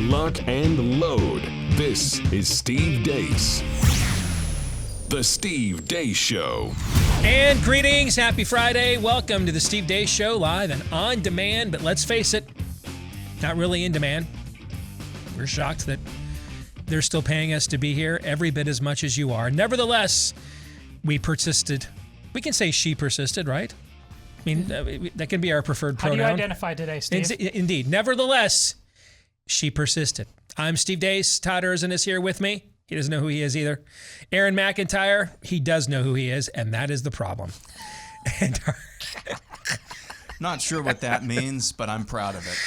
lock, and load. This is Steve Deace. The Steve Deace Show. And greetings. Happy Friday. Welcome to the Steve Deace Show, live and on demand. But let's face it, not really in demand. We're shocked that they're still paying us to be here every bit as much as you are. Nevertheless, we persisted. We can say she persisted, right? I mean, that can be our preferred pronoun. How do you identify today, Steve? Indeed. Nevertheless, she persisted. I'm Steve Deace. Todd is here with me. He doesn't know who he is either. Aaron McIntyre, he does know who he is, and that is the problem. And Not sure what that means, but I'm proud of it.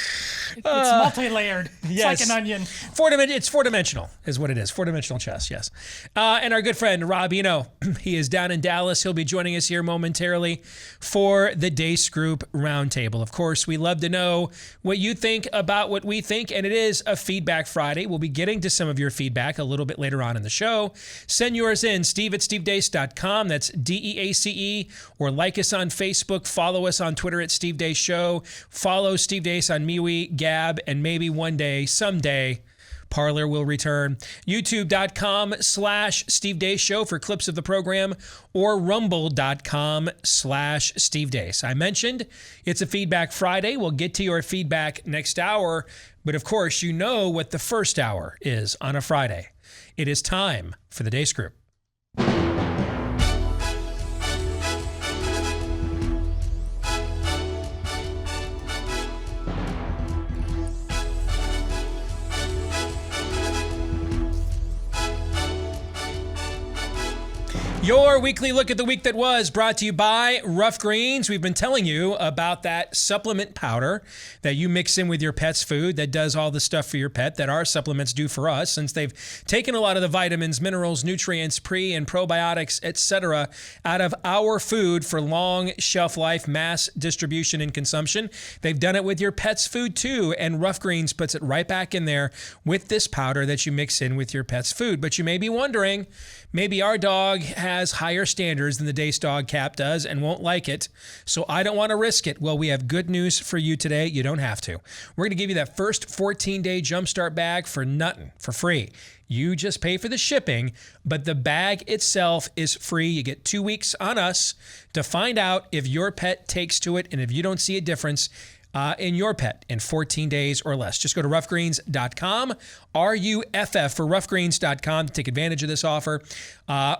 It's multi-layered. It's yes. like an onion. It's four-dimensional is what it is. Four-dimensional chess, yes. And our good friend, Rob Eno, he is down in Dallas. He'll be joining us here momentarily for the Deace Group Roundtable. Of course, we love to know what you think about what we think, and it is a Feedback Friday. We'll be getting to some of your feedback a little bit later on in the show. Send yours in, steve@stevedeace.com. That's DEACE. Or like us on Facebook. Follow us on Twitter at Steve Deace Show. Follow Steve Deace on MeWe, Gab, and maybe one day, someday, Parler will return. YouTube.com/Steve Deace Show for clips of the program, or Rumble.com/Steve Deace. I mentioned it's a Feedback Friday. We'll get to your feedback next hour. But of course, you know what the first hour is on a Friday. It is time for the Deace Group. Your weekly look at the week that was, brought to you by Rough Greens. We've been telling you about that supplement powder that you mix in with your pet's food that does all the stuff for your pet that our supplements do for us, since they've taken a lot of the vitamins, minerals, nutrients, pre and probiotics, etc. out of our food for long shelf life, mass distribution and consumption. They've done it with your pet's food too, and Rough Greens puts it right back in there with this powder that you mix in with your pet's food. But you may be wondering, maybe our dog has higher standards than the Deace Dog Cap does and won't like it, so I don't want to risk it. Well, we have good news for you today. You don't have to. We're going to give you that first 14-day Jumpstart bag for nothing, for free. You just pay for the shipping, but the bag itself is free. You get 2 weeks on us to find out if your pet takes to it, and if you don't see a difference in your pet in 14 days or less. Just go to roughgreens.com, RUFF for roughgreens.com to take advantage of this offer.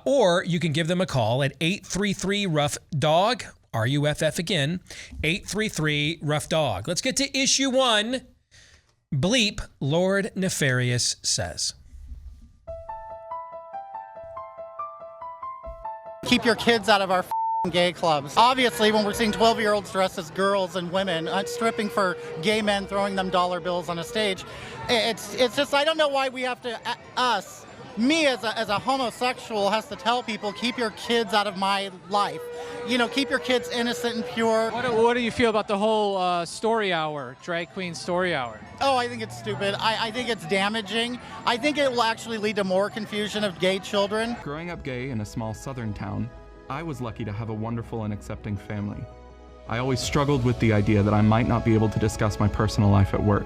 Or you can give them a call at 833-ROUGH-DOG, RUFF again, 833-ROUGH-DOG. Let's get to issue one. Bleep, Lord Nefarious says. Keep your kids out of our gay clubs. Obviously, when we're seeing 12-year-olds dressed as girls and women, stripping for gay men, throwing them dollar bills on a stage, it's just, I don't know why we have to, me as a homosexual has to tell people, keep your kids out of my life. You know, keep your kids innocent and pure. What do you feel about the whole story hour, drag queen story hour? Oh, I think it's stupid. I think it's damaging. I think it will actually lead to more confusion of gay children. Growing up gay in a small southern town, I was lucky to have a wonderful and accepting family. I always struggled with the idea that I might not be able to discuss my personal life at work.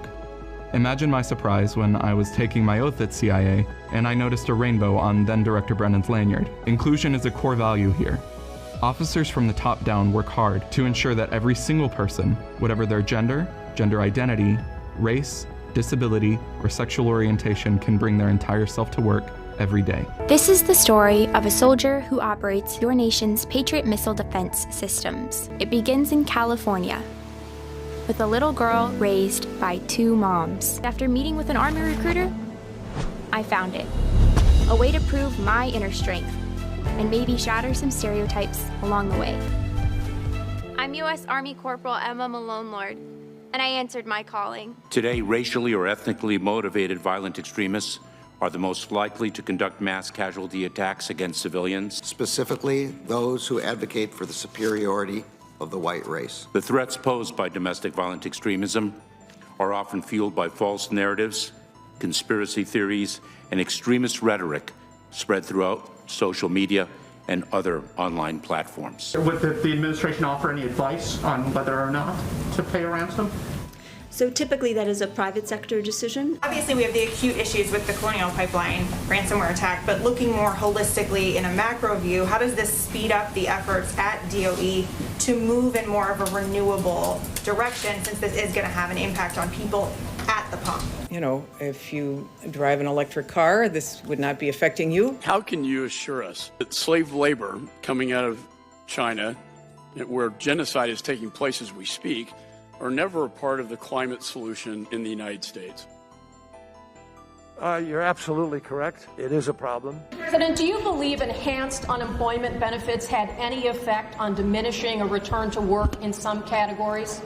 Imagine my surprise when I was taking my oath at CIA and I noticed a rainbow on then-Director Brennan's lanyard. Inclusion is a core value here. Officers from the top down work hard to ensure that every single person, whatever their gender, gender identity, race, disability, or sexual orientation, can bring their entire self to work every day. This is the story of a soldier who operates your nation's Patriot missile defense systems. It begins in California with a little girl raised by two moms. After meeting with an Army recruiter, I found it. A way to prove my inner strength and maybe shatter some stereotypes along the way. I'm U.S. Army Corporal Emma Malone Lord, and I answered my calling. Today, racially or ethnically motivated violent extremists are the most likely to conduct mass casualty attacks against civilians. Specifically, those who advocate for the superiority of the white race. The threats posed by domestic violent extremism are often fueled by false narratives, conspiracy theories, and extremist rhetoric spread throughout social media and other online platforms. Would the administration offer any advice on whether or not to pay a ransom? So typically that is a private sector decision. Obviously, we have the acute issues with the Colonial Pipeline ransomware attack, but looking more holistically in a macro view, how does this speed up the efforts at DOE to move in more of a renewable direction, since this is going to have an impact on people at the pump? You know, if you drive an electric car, this would not be affecting you. How can you assure us that slave labor coming out of China, where genocide is taking place as we speak, are never a part of the climate solution in the United States? You're absolutely correct. It is a problem. President, do you believe enhanced unemployment benefits had any effect on diminishing a return to work in some categories?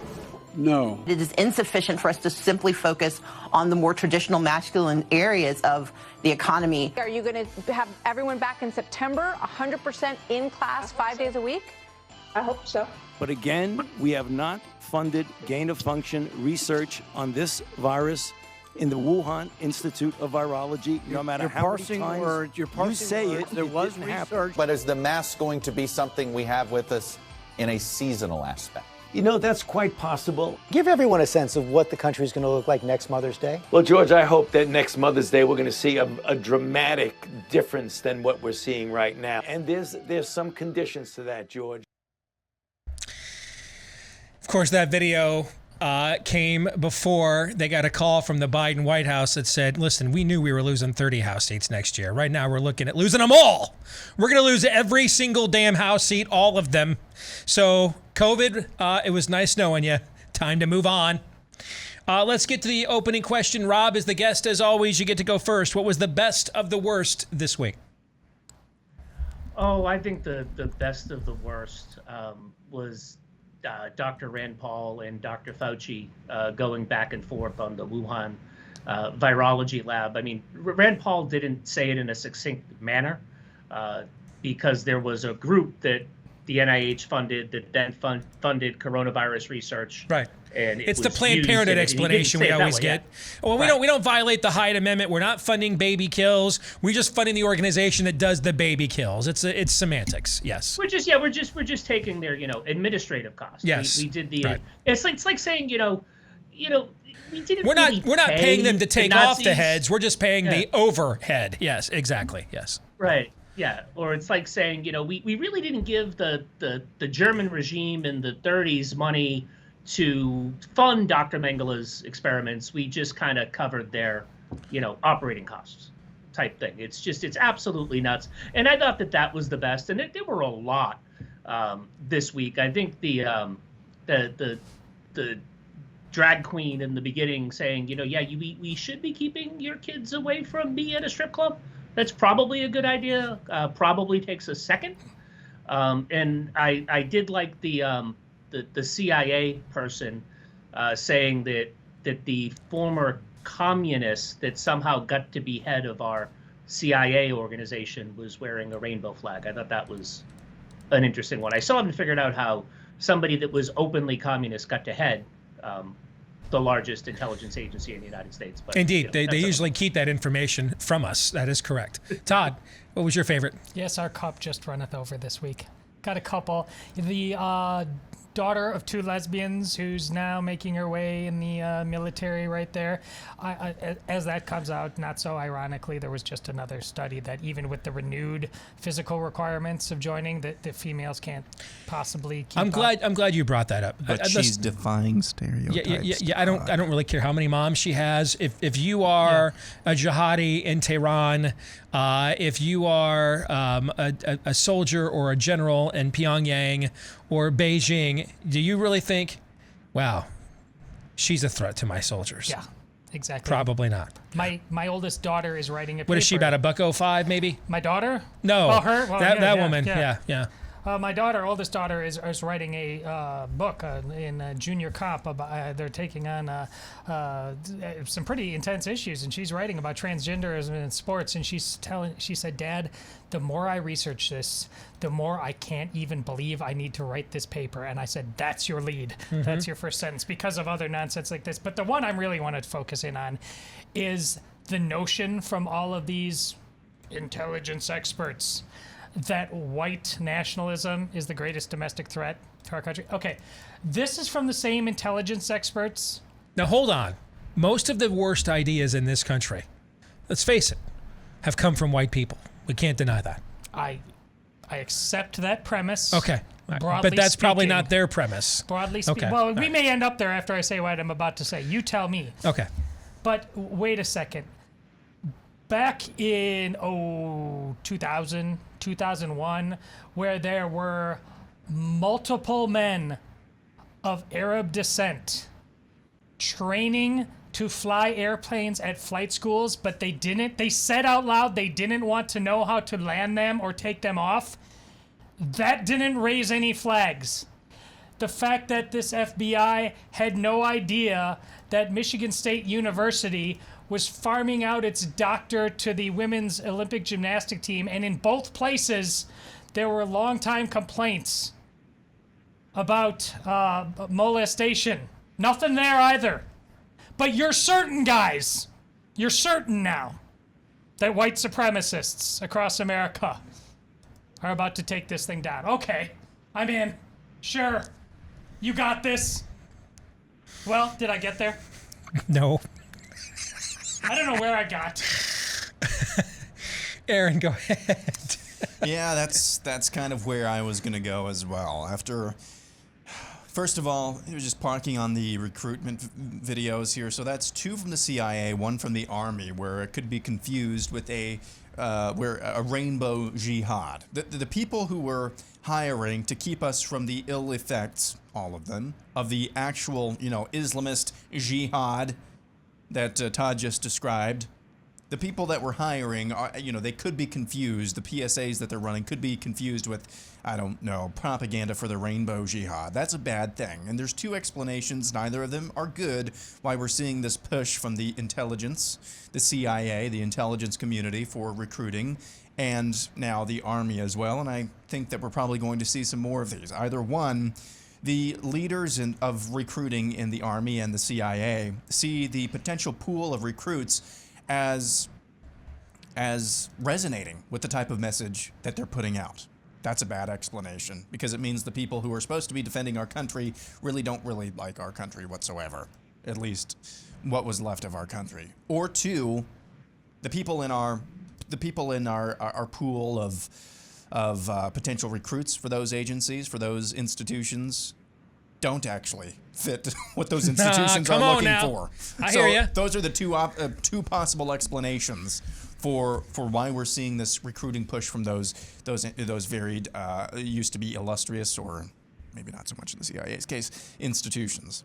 No. It is insufficient for us to simply focus on the more traditional masculine areas of the economy. Are you going to have everyone back in September, 100% in class, 5 days a week? I hope so. But again, we have not funded gain-of-function research on this virus in the Wuhan Institute of Virology. No matter how many times you say it, there was research. But is the mask going to be something we have with us in a seasonal aspect? You know, that's quite possible. Give everyone a sense of what the country is going to look like next Mother's Day. Well, George, I hope that next Mother's Day we're going to see a dramatic difference than what we're seeing right now. And there's some conditions to that, George. Of course, that video came before they got a call from the Biden White House that said, listen, we knew we were losing 30 House seats next year. Right now, we're looking at losing them all. We're going to lose every single damn House seat, all of them. So COVID, it was nice knowing you. Time to move on. Let's get to the opening question. Rob is the guest. As always, you get to go first. What was the best of the worst this week? Oh, I think the best of the worst was Dr. Rand Paul and Dr. Fauci going back and forth on the Wuhan virology lab. I mean, Rand Paul didn't say it in a succinct manner because there was a group that the NIH funded that then funded coronavirus research. Right. And it's the Planned Parenthood explanation we always get. Well, we don't violate the Hyde Amendment. We're not funding baby kills. We're just funding the organization that does the baby kills. It's semantics. Yes. We're just taking their administrative costs. Yes. We did the. Right. It's like saying we didn't. We're not paying them to take off the heads. We're just paying the overhead. Yes. Exactly. Yes. Right. Yeah. Or it's like saying we really didn't give the German regime in the 30s money to fund Dr. Mengele's experiments. We just kind of covered their, operating costs type thing. It's absolutely nuts. And I thought that was the best. And there were a lot this week. I think the drag queen in the beginning saying, we should be keeping your kids away from me at a strip club. That's probably a good idea. Probably takes a second. And I did like the CIA person saying that the former communist that somehow got to be head of our CIA organization was wearing a rainbow flag. I thought that was an interesting one. I still haven't figured out how somebody that was openly communist got to head the largest intelligence agency in the United States. But, indeed, they usually keep that information from us. That is correct. Todd, what was your favorite? Yes, our cup just runneth over this week. Got a couple. The daughter of two lesbians who's now making her way in the military right there. As that comes out, not so ironically, there was just another study that even with the renewed physical requirements of joining, that the females can't possibly keep I'm glad you brought that up. But she's defying stereotypes. Yeah. I don't really care how many moms she has. If you are a jihadi in Tehran, if you are a soldier or a general in Pyongyang or Beijing, do you really think, wow, she's a threat to my soldiers? Yeah, exactly. Probably not. My oldest daughter is writing a paper. What is she, about $1.05 maybe? My daughter? No. Oh, her? Well, that woman. Yeah. My oldest daughter is writing a book in junior comp. They're taking on some pretty intense issues, and she's writing about transgenderism in sports. And she said, "Dad, the more I research this, the more I can't even believe I need to write this paper." And I said, "That's your lead. Mm-hmm. That's your first sentence," because of other nonsense like this. But the one I really want to focus in on is the notion from all of these intelligence experts that white nationalism is the greatest domestic threat to our country. Okay, this is from the same intelligence experts Now, hold on. Most of the worst ideas in this country, let's face it, have come from white people. We can't deny that. I accept that premise. Okay. Broadly But that's probably speaking. not their premise. Broadly speaking. Okay. Well, All we right. may end up there after I say what I'm about to say. You tell me. Okay. But wait a second. Back in 2000, 2001, where there were multiple men of Arab descent training to fly airplanes at flight schools, but they said out loud they didn't want to know how to land them or take them off. That didn't raise any flags. The fact that this FBI had no idea that Michigan State University was farming out its doctor to the women's Olympic gymnastic team, and in both places there were long-time complaints about molestation. Nothing there either. But you're certain, guys, you're certain now that white supremacists across America are about to take this thing down. Okay, I'm in. Sure. You got this. Well, did I get there? No. I don't know where I got. Aaron, go ahead. Yeah, that's kind of where I was going to go as well. First of all, it was just parking on the recruitment videos here. So that's 2 from the CIA, 1 from the Army, where it could be confused with a rainbow jihad. The people who were hiring to keep us from the ill effects, all of them, of the actual, Islamist jihad that Todd just described. The people that we're hiring are, they could be confused. The PSAs that they're running could be confused with, I don't know, propaganda for the rainbow jihad. That's a bad thing. And there's 2 explanations, neither of them are good, why we're seeing this push from the intelligence, the CIA, the intelligence community for recruiting, and now the Army as well. And I think that we're probably going to see some more of these. Either one, the leaders of recruiting in the Army and the CIA see the potential pool of recruits as resonating with the type of message that they're putting out. That's a bad explanation, because it means the people who are supposed to be defending our country don't really like our country whatsoever, at least what was left of our country. Or 2, the people in our pool of potential recruits for those agencies, for those institutions, don't actually fit what those institutions are looking for. I hear ya. Those are the two possible explanations for why we're seeing this recruiting push from those varied used to be illustrious, or maybe not so much in the CIA's case, institutions.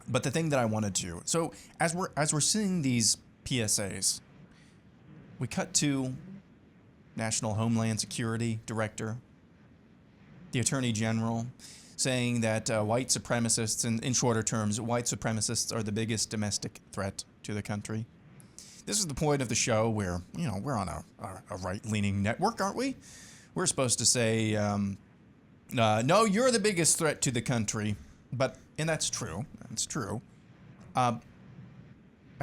But the thing that I wanted to, so as we're seeing these PSAs, we cut to National Homeland Security Director, the Attorney General, saying that white supremacists, in shorter terms, white supremacists are the biggest domestic threat to the country. This is the point of the show where, we're on a right-leaning network, aren't we? We're supposed to say, no, you're the biggest threat to the country. And that's true. That's true. I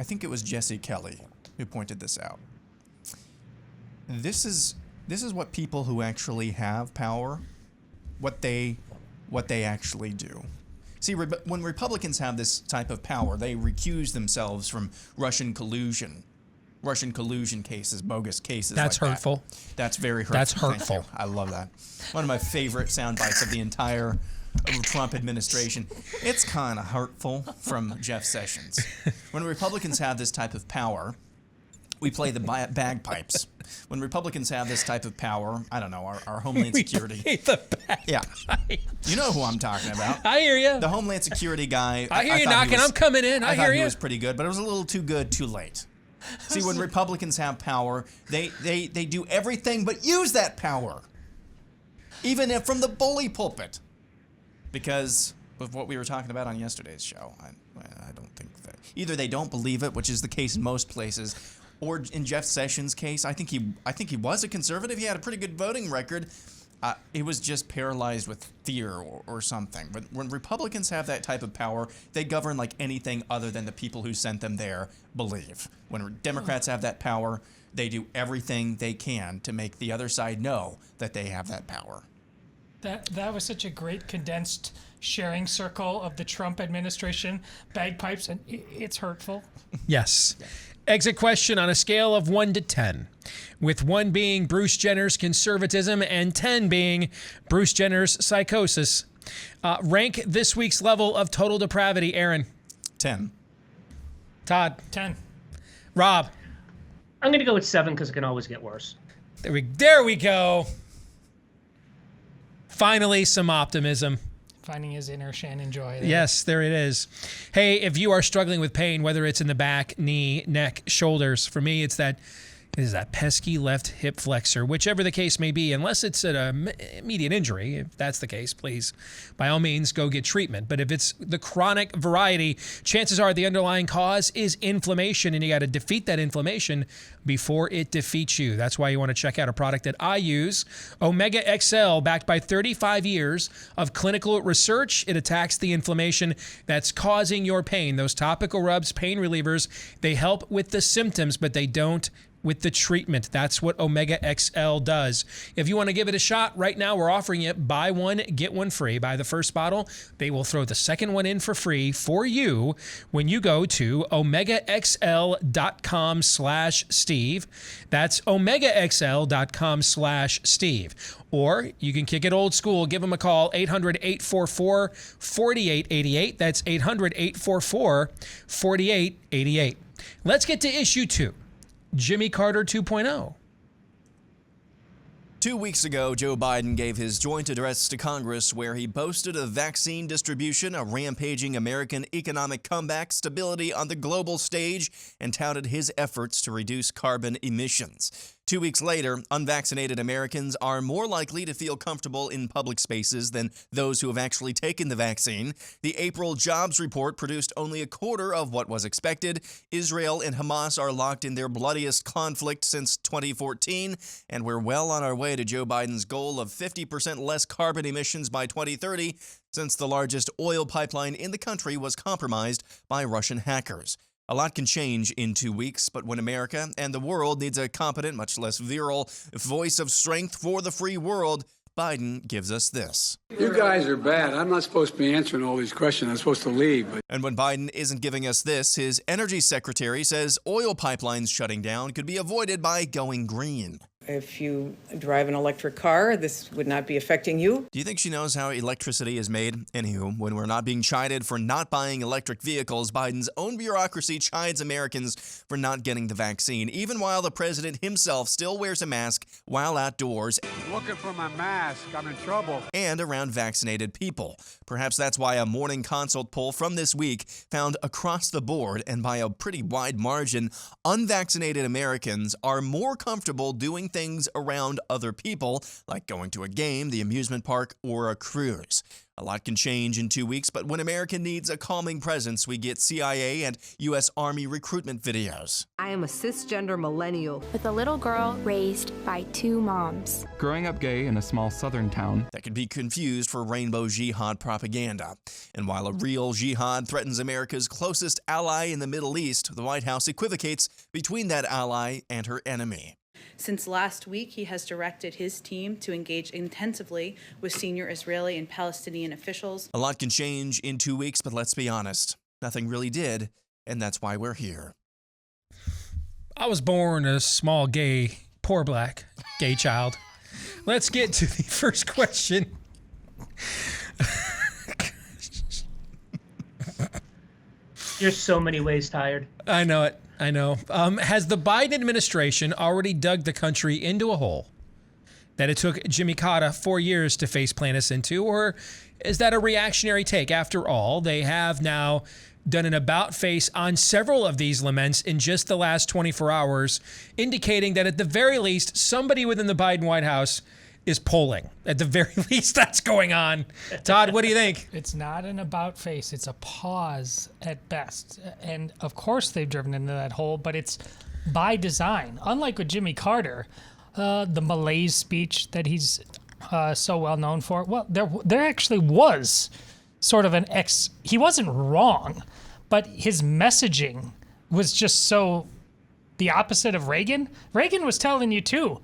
think it was Jesse Kelly who pointed this out. This is what people who actually have power, what they actually do. See, when Republicans have this type of power, they recuse themselves from Russian collusion cases, bogus cases. That's like hurtful. That's very hurtful. That's hurtful. Thank you. I love that. One of my favorite sound bites of the entire Trump administration. It's kind of hurtful from Jeff Sessions. When Republicans have this type of power, we play the bagpipes. When Republicans have this type of power, I don't know, our Homeland Security. Play the bagpipes. Yeah. You know who I'm talking about. I hear you. The Homeland Security guy. I hear you knocking. I'm coming in. I hear thought you. he was pretty good, but it was a little too good too late. See, when Republicans have power, they do everything but use that power. Even if from the bully pulpit. Because of what we were talking about on yesterday's show. I don't think that. Either they don't believe it, which is the case in most places, or in Jeff Sessions' case, I think he was a conservative. He had a pretty good voting record. He was just paralyzed with fear or something. But when Republicans have that type of power, they govern like anything other than the people who sent them there believe. When Democrats have that power, they do everything they can to make the other side know that they have that power. That was such a great condensed sharing circle of the Trump administration bagpipes, and it's hurtful. Yes. Exit question on a scale of 1 to 10, with 1 being Bruce Jenner's conservatism and 10 being Bruce Jenner's psychosis. Rank this week's level of total depravity, Aaron. 10. Todd. 10. Rob. I'm going to go with 7 because it can always get worse. There we go. Finally, some optimism. Finding his inner Shannon Joy. There. Yes, there it is. Hey, if you are struggling with pain, whether it's in the back, knee, neck, shoulders, for me, it's that pesky left hip flexor, whichever the case may be, unless it's an immediate injury. If that's the case, please, by all means, go get treatment. But if it's the chronic variety, chances are the underlying cause is inflammation, and you got to defeat that inflammation before it defeats you. That's why you want to check out a product that I use, Omega XL, backed by 35 years of clinical research. It attacks the inflammation that's causing your pain. Those topical rubs, pain relievers, they help with the symptoms, but they don't with the treatment. That's what Omega XL does. If you want to give it a shot, right now we're offering it buy one, get one free. Buy the first bottle, they will throw the second one in for free for you when you go to omegaxl.com/Steve. That's omegaxl.com/Steve. Or you can kick it old school. Give them a call, 800-844-4888. That's 800-844-4888. Let's get to issue 2. Jimmy Carter 2.0. 2 weeks ago, Joe Biden gave his joint address to Congress where he boasted of vaccine distribution, a rampaging American economic comeback, stability on the global stage, and touted his efforts to reduce carbon emissions. 2 weeks later, unvaccinated Americans are more likely to feel comfortable in public spaces than those who have actually taken the vaccine. The April jobs report produced only a quarter of what was expected. Israel and Hamas are locked in their bloodiest conflict since 2014, and we're well on our way to Joe Biden's goal of 50% less carbon emissions by 2030, since the largest oil pipeline in the country was compromised by Russian hackers. A lot can change in 2 weeks, but when America and the world needs a competent, much less virile, voice of strength for the free world, Biden gives us this. You guys are bad. I'm not supposed to be answering all these questions. I'm supposed to leave. And when Biden isn't giving us this, his energy secretary says oil pipelines shutting down could be avoided by going green. If you drive an electric car, this would not be affecting you. Do you think she knows how electricity is made? Anywho, when we're not being chided for not buying electric vehicles, Biden's own bureaucracy chides Americans for not getting the vaccine, even while the president himself still wears a mask while outdoors. Looking for my mask. I'm in trouble. And around vaccinated people. Perhaps that's why a Morning Consult poll from this week found across the board, and by a pretty wide margin, unvaccinated Americans are more comfortable doing things around other people, like going to a game, the amusement park, or a cruise. A lot can change in 2 weeks, but when America needs a calming presence, we get CIA and U.S. Army recruitment videos. I am a cisgender millennial. With a little girl raised by 2 moms. Growing up gay in a small southern town that could be confused for rainbow jihad propaganda. And while a real jihad threatens America's closest ally in the Middle East, the White House equivocates between that ally and her enemy. Since last week, he has directed his team to engage intensively with senior Israeli and Palestinian officials. A lot can change in 2 weeks, but let's be honest, nothing really did, and that's why we're here. I was born a small poor black gay child. Let's get to the first question. You're so many ways tired. I know it. I know. Has the Biden administration already dug the country into a hole that it took Jimmy Carter 4 years to faceplant us into, or is that a reactionary take? After all, they have now done an about-face on several of these laments in just the last 24 hours, indicating that at the very least, somebody within the Biden White House is polling. At the very least, that's going on. Todd, what do you think? It's not an about face. It's a pause at best. And of course they've driven into that hole, but it's by design. Unlike with Jimmy Carter, the malaise speech that he's so well known for, well, there actually was sort of he wasn't wrong, but his messaging was just so the opposite of Reagan. Reagan was telling you too,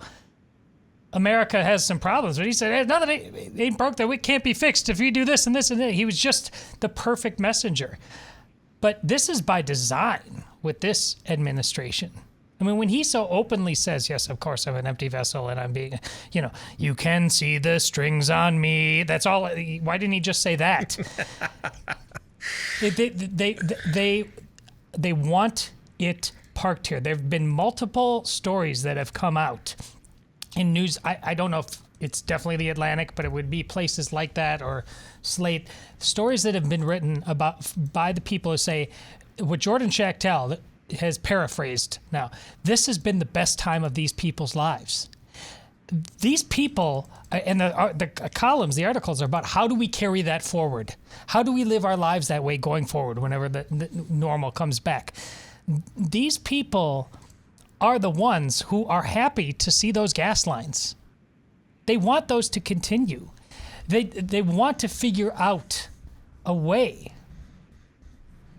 America has some problems. But he said, hey, now that it ain't broke, that it can't be fixed if you do this and this and that. He was just the perfect messenger. But this is by design with this administration. I mean, when he so openly says, yes, of course, I'm an empty vessel and I'm being, you can see the strings on me. That's all. Why didn't he just say that? They want it parked here. There have been multiple stories that have come out in news. I don't know if it's definitely the Atlantic, but it would be places like that or Slate. Stories that have been written about by the people who say what Jordan Schachtel has paraphrased now. This has been the best time of these people's lives. These people, and the columns, the articles are about how do we carry that forward? How do we live our lives that way going forward whenever the normal comes back? These people are the ones who are happy to see those gas lines. They want those to continue. They want to figure out a way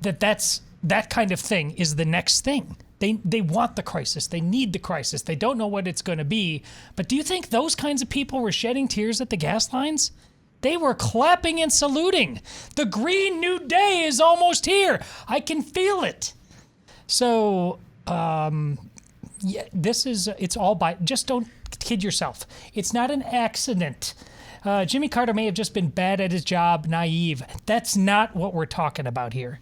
that kind of thing is the next thing. They want the crisis. They need the crisis. They don't know what it's going to be. But do you think those kinds of people were shedding tears at the gas lines? They were clapping and saluting. The Green New Day is almost here. I can feel it. So, it's all by, just don't kid yourself. It's not an accident. Jimmy Carter may have just been bad at his job, naive. That's not what we're talking about here.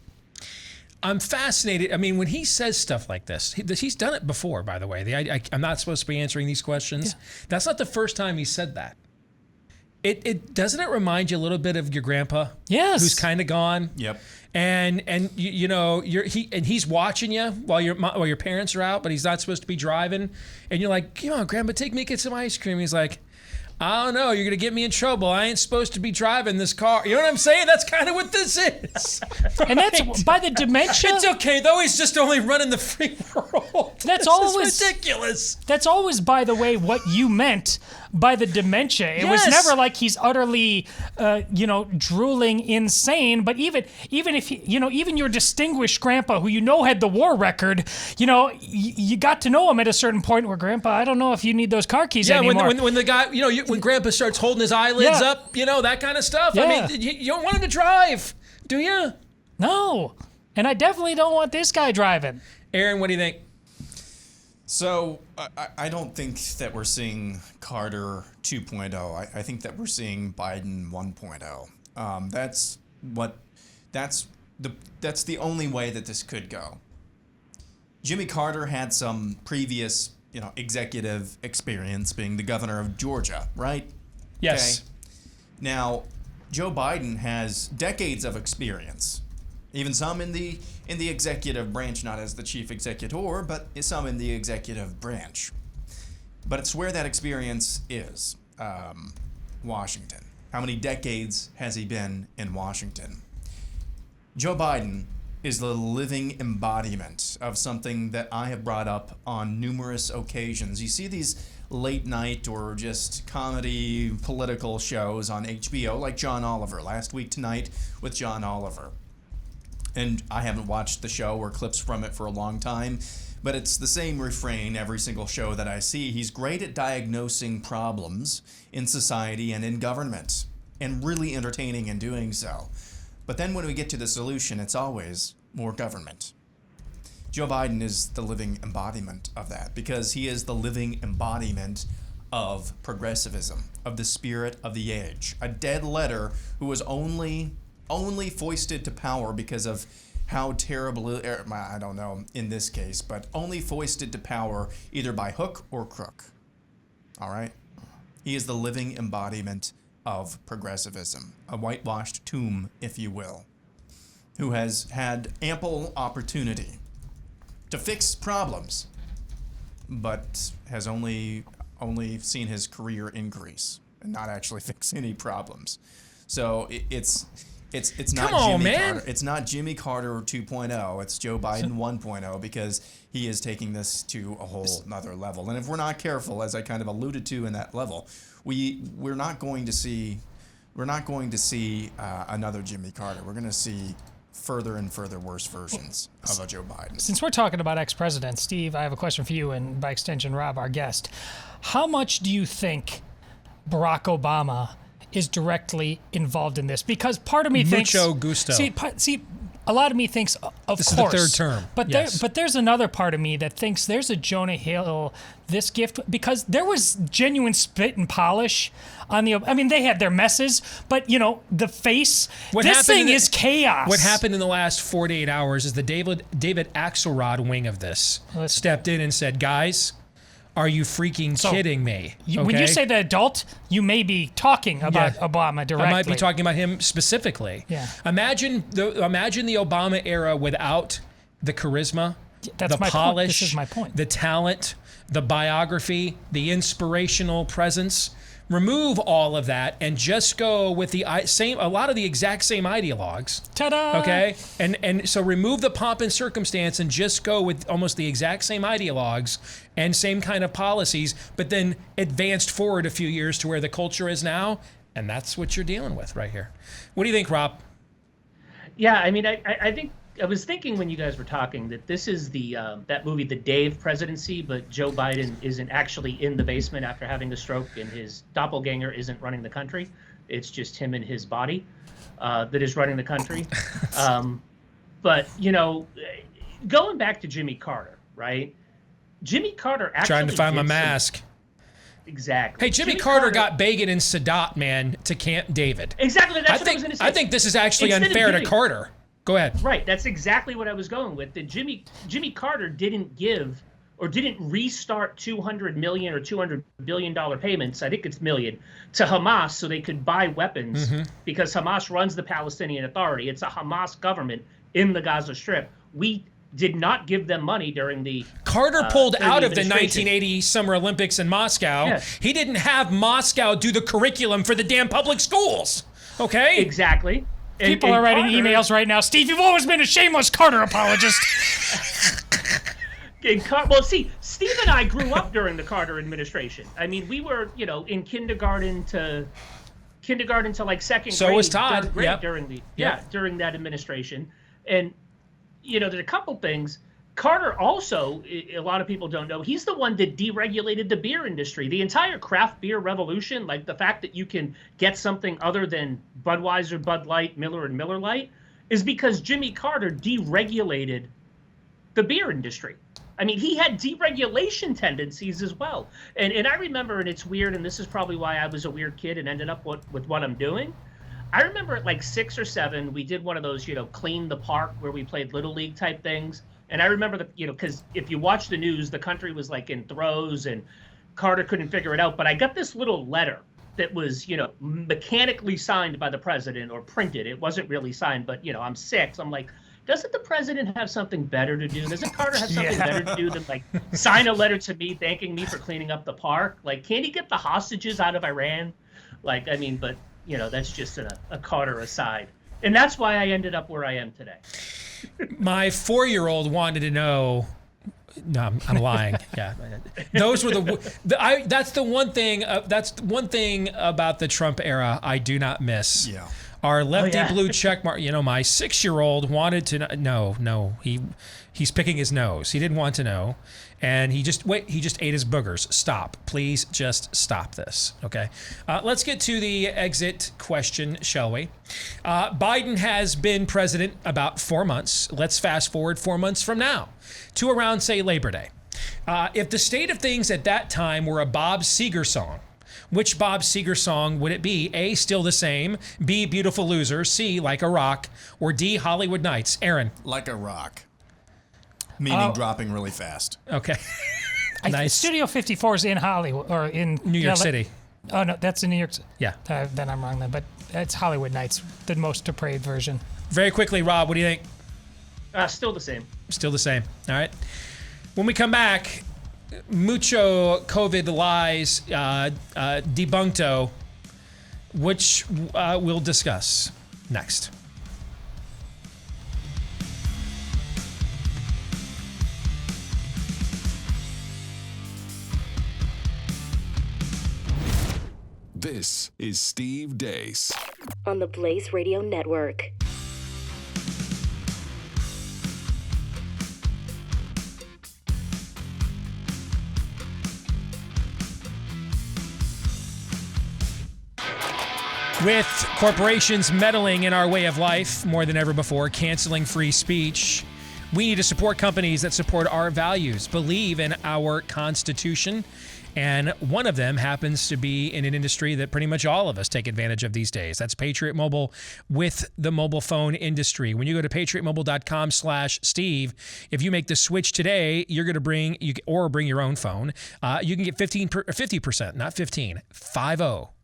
I'm fascinated. I mean, when he says stuff like this, he's done it before, by the way. I'm not supposed to be answering these questions. Yeah. That's not the first time he said that. It doesn't it remind you a little bit of your grandpa? Yes. Who's kind of gone. Yep. And he's watching you while your parents are out, but he's not supposed to be driving. And you're like, come on, Grandpa, take me get some ice cream. He's like, I don't know, you're going to get me in trouble. I ain't supposed to be driving this car. You know what I'm saying? That's kind of what this is. Right? And that's by the dementia. It's okay, though. He's just only running the free world. That's this always is ridiculous. That's always, by the way, what you meant by the dementia. It was never like he's utterly, drooling insane. But even if even your distinguished grandpa, who had the war record, you got to know him at a certain point where, Grandpa, I don't know if you need those car keys anymore. When the guy, when Grandpa starts holding his eyelids up, that kind of stuff. Yeah. I mean, you don't want him to drive, do you? No. And I definitely don't want this guy driving. Aaron, what do you think? So I don't think that we're seeing Carter 2.0. I think that we're seeing Biden 1.0. That's the only way that this could go. Jimmy Carter had some previous executive experience being the governor of Georgia, right? Yes. Okay. Now, Joe Biden has decades of experience, even some in the executive branch, not as the chief executor, but some in the executive branch. But it's where that experience is, Washington. How many decades has he been in Washington? Joe Biden is the living embodiment of something that I have brought up on numerous occasions. You see these late night or just comedy political shows on HBO like John Oliver, Last Week Tonight with John Oliver. And I haven't watched the show or clips from it for a long time, but it's the same refrain every single show that I see. He's great at diagnosing problems in society and in government, and really entertaining in doing so. But then when we get to the solution, it's always more government. Joe Biden is the living embodiment of that, because he is the living embodiment of progressivism, of the spirit of the age. A dead letter who was only foisted to power because of how terrible, I don't know in this case, but only foisted to power either by hook or crook. All right? He is the living embodiment of progressivism, a whitewashed tomb, if you will, who has had ample opportunity to fix problems, but has only seen his career increase and not actually fix any problems. So it's not Jimmy Carter. It's not Jimmy Carter 2.0. It's Joe Biden 1.0, because he is taking this to a whole another level. And if we're not careful, as I kind of alluded to in that level, we're not going to see another Jimmy Carter. We're going to see further and further worse versions of a Joe Biden. Since we're talking about ex-presidents, Steve, I have a question for you, and by extension, Rob, our guest. How much do you think Barack Obama is directly involved in this? Because part of me thinks... Mucho gusto. See, a lot of me thinks, of This course. is the third term. But Yes. there's another part of me that thinks there's a Jonah Hill this gift, because there was genuine spit and polish on the... I mean, they had their messes, but, the face... this thing is chaos. What happened in the last 48 hours is the David Axelrod wing of this stepped in and said, guys, are you freaking kidding me? When you say the adult, you may be talking about Obama directly. I might be talking about him specifically. Yeah. Imagine the Obama era without the charisma, That's the my polish, point. This is my point. the talent, the biography, the inspirational presence. Remove all of that and just go with a lot of the exact same ideologues. Ta-da! Okay? And so remove the pomp and circumstance and just go with almost the exact same ideologues and same kind of policies, but then advanced forward a few years to where the culture is now, and that's what you're dealing with right here. What do you think, Rob? Yeah, I mean, I think I was thinking when you guys were talking that this is the that movie, The Dave Presidency, but Joe Biden isn't actually in the basement after having a stroke, and his doppelganger isn't running the country. It's just him and his body that is running the country. But going back to Jimmy Carter, right? Jimmy Carter actually Trying to find my mask. Exactly. Hey, Jimmy Carter got Begin and Sadat, man, to Camp David. Exactly. That's what I was going to say. I think this is actually Instead of unfair to giving- Carter. Go ahead. Right. That's exactly what I was going with. That Jimmy Carter didn't give or didn't restart $200 million or $200 billion payments, I think it's million, to Hamas so they could buy weapons because Hamas runs the Palestinian Authority. It's a Hamas government in the Gaza Strip. We did not give them money during the... Carter pulled out of the administration. 1980 Summer Olympics in Moscow. Yes. He didn't have Moscow do the curriculum for the damn public schools. Okay? Exactly. People are writing emails right now. Steve, you've always been a shameless Carter apologist. Well, see, Steve and I grew up during the Carter administration. I mean, we were, in kindergarten to like second grade. So was Todd. Third grade Yep. during that administration. And, there's a couple things. Carter also, a lot of people don't know, he's the one that deregulated the beer industry. The entire craft beer revolution, like the fact that you can get something other than Budweiser, Bud Light, Miller, and Miller Lite, is because Jimmy Carter deregulated the beer industry. I mean, he had deregulation tendencies as well. And I remember, and it's weird, and this is probably why I was a weird kid and ended up with what I'm doing. I remember at like 6 or 7, we did one of those, clean the park where we played Little League type things. And I remember that, because if you watch the news, the country was like in throes and Carter couldn't figure it out. But I got this little letter that was, mechanically signed by the president or printed. It wasn't really signed, but, I'm 6. I'm like, doesn't the president have something better to do? Doesn't Carter have something better to do than like sign a letter to me thanking me for cleaning up the park? Like, can't he get the hostages out of Iran? Like, I mean, but, that's just a Carter aside. And that's why I ended up where I am today. My 4-year-old wanted to know. No, I'm lying. Yeah, those were that's the one thing. That's one thing about the Trump era I do not miss. Yeah. Our lefty blue check mark. My 6-year-old wanted to know. No, he's picking his nose. He didn't want to know, and he just ate his boogers. Stop, please, just stop this. Okay, let's get to the exit question, shall we? Biden has been president about 4 months. Let's fast forward 4 months from now to around, say, Labor Day. If the state of things at that time were a Bob Seger song, which Bob Seger song would it be? A, Still the Same, B, Beautiful Loser, C, Like a Rock, or D, Hollywood Nights? Aaron. Like a rock. Meaning dropping really fast. Okay. Nice. Studio 54 is in Hollywood, or in... New York City. Oh, no, that's in New York City. Yeah. Then I'm wrong then, but it's Hollywood Nights, the most depraved version. Very quickly, Rob, what do you think? Still the same. Still the same. All right. When we come back, mucho COVID lies debunkto, which we'll discuss next. This is Steve Deace on the Blaze Radio Network. With corporations meddling in our way of life more than ever before, canceling free speech, we need to support companies that support our values, believe in our Constitution, and one of them happens to be in an industry that pretty much all of us take advantage of these days. That's Patriot Mobile with the mobile phone industry. When you go to patriotmobile.com/Steve, if you make the switch today, you're going to bring your own phone. You can get 50%, not 15,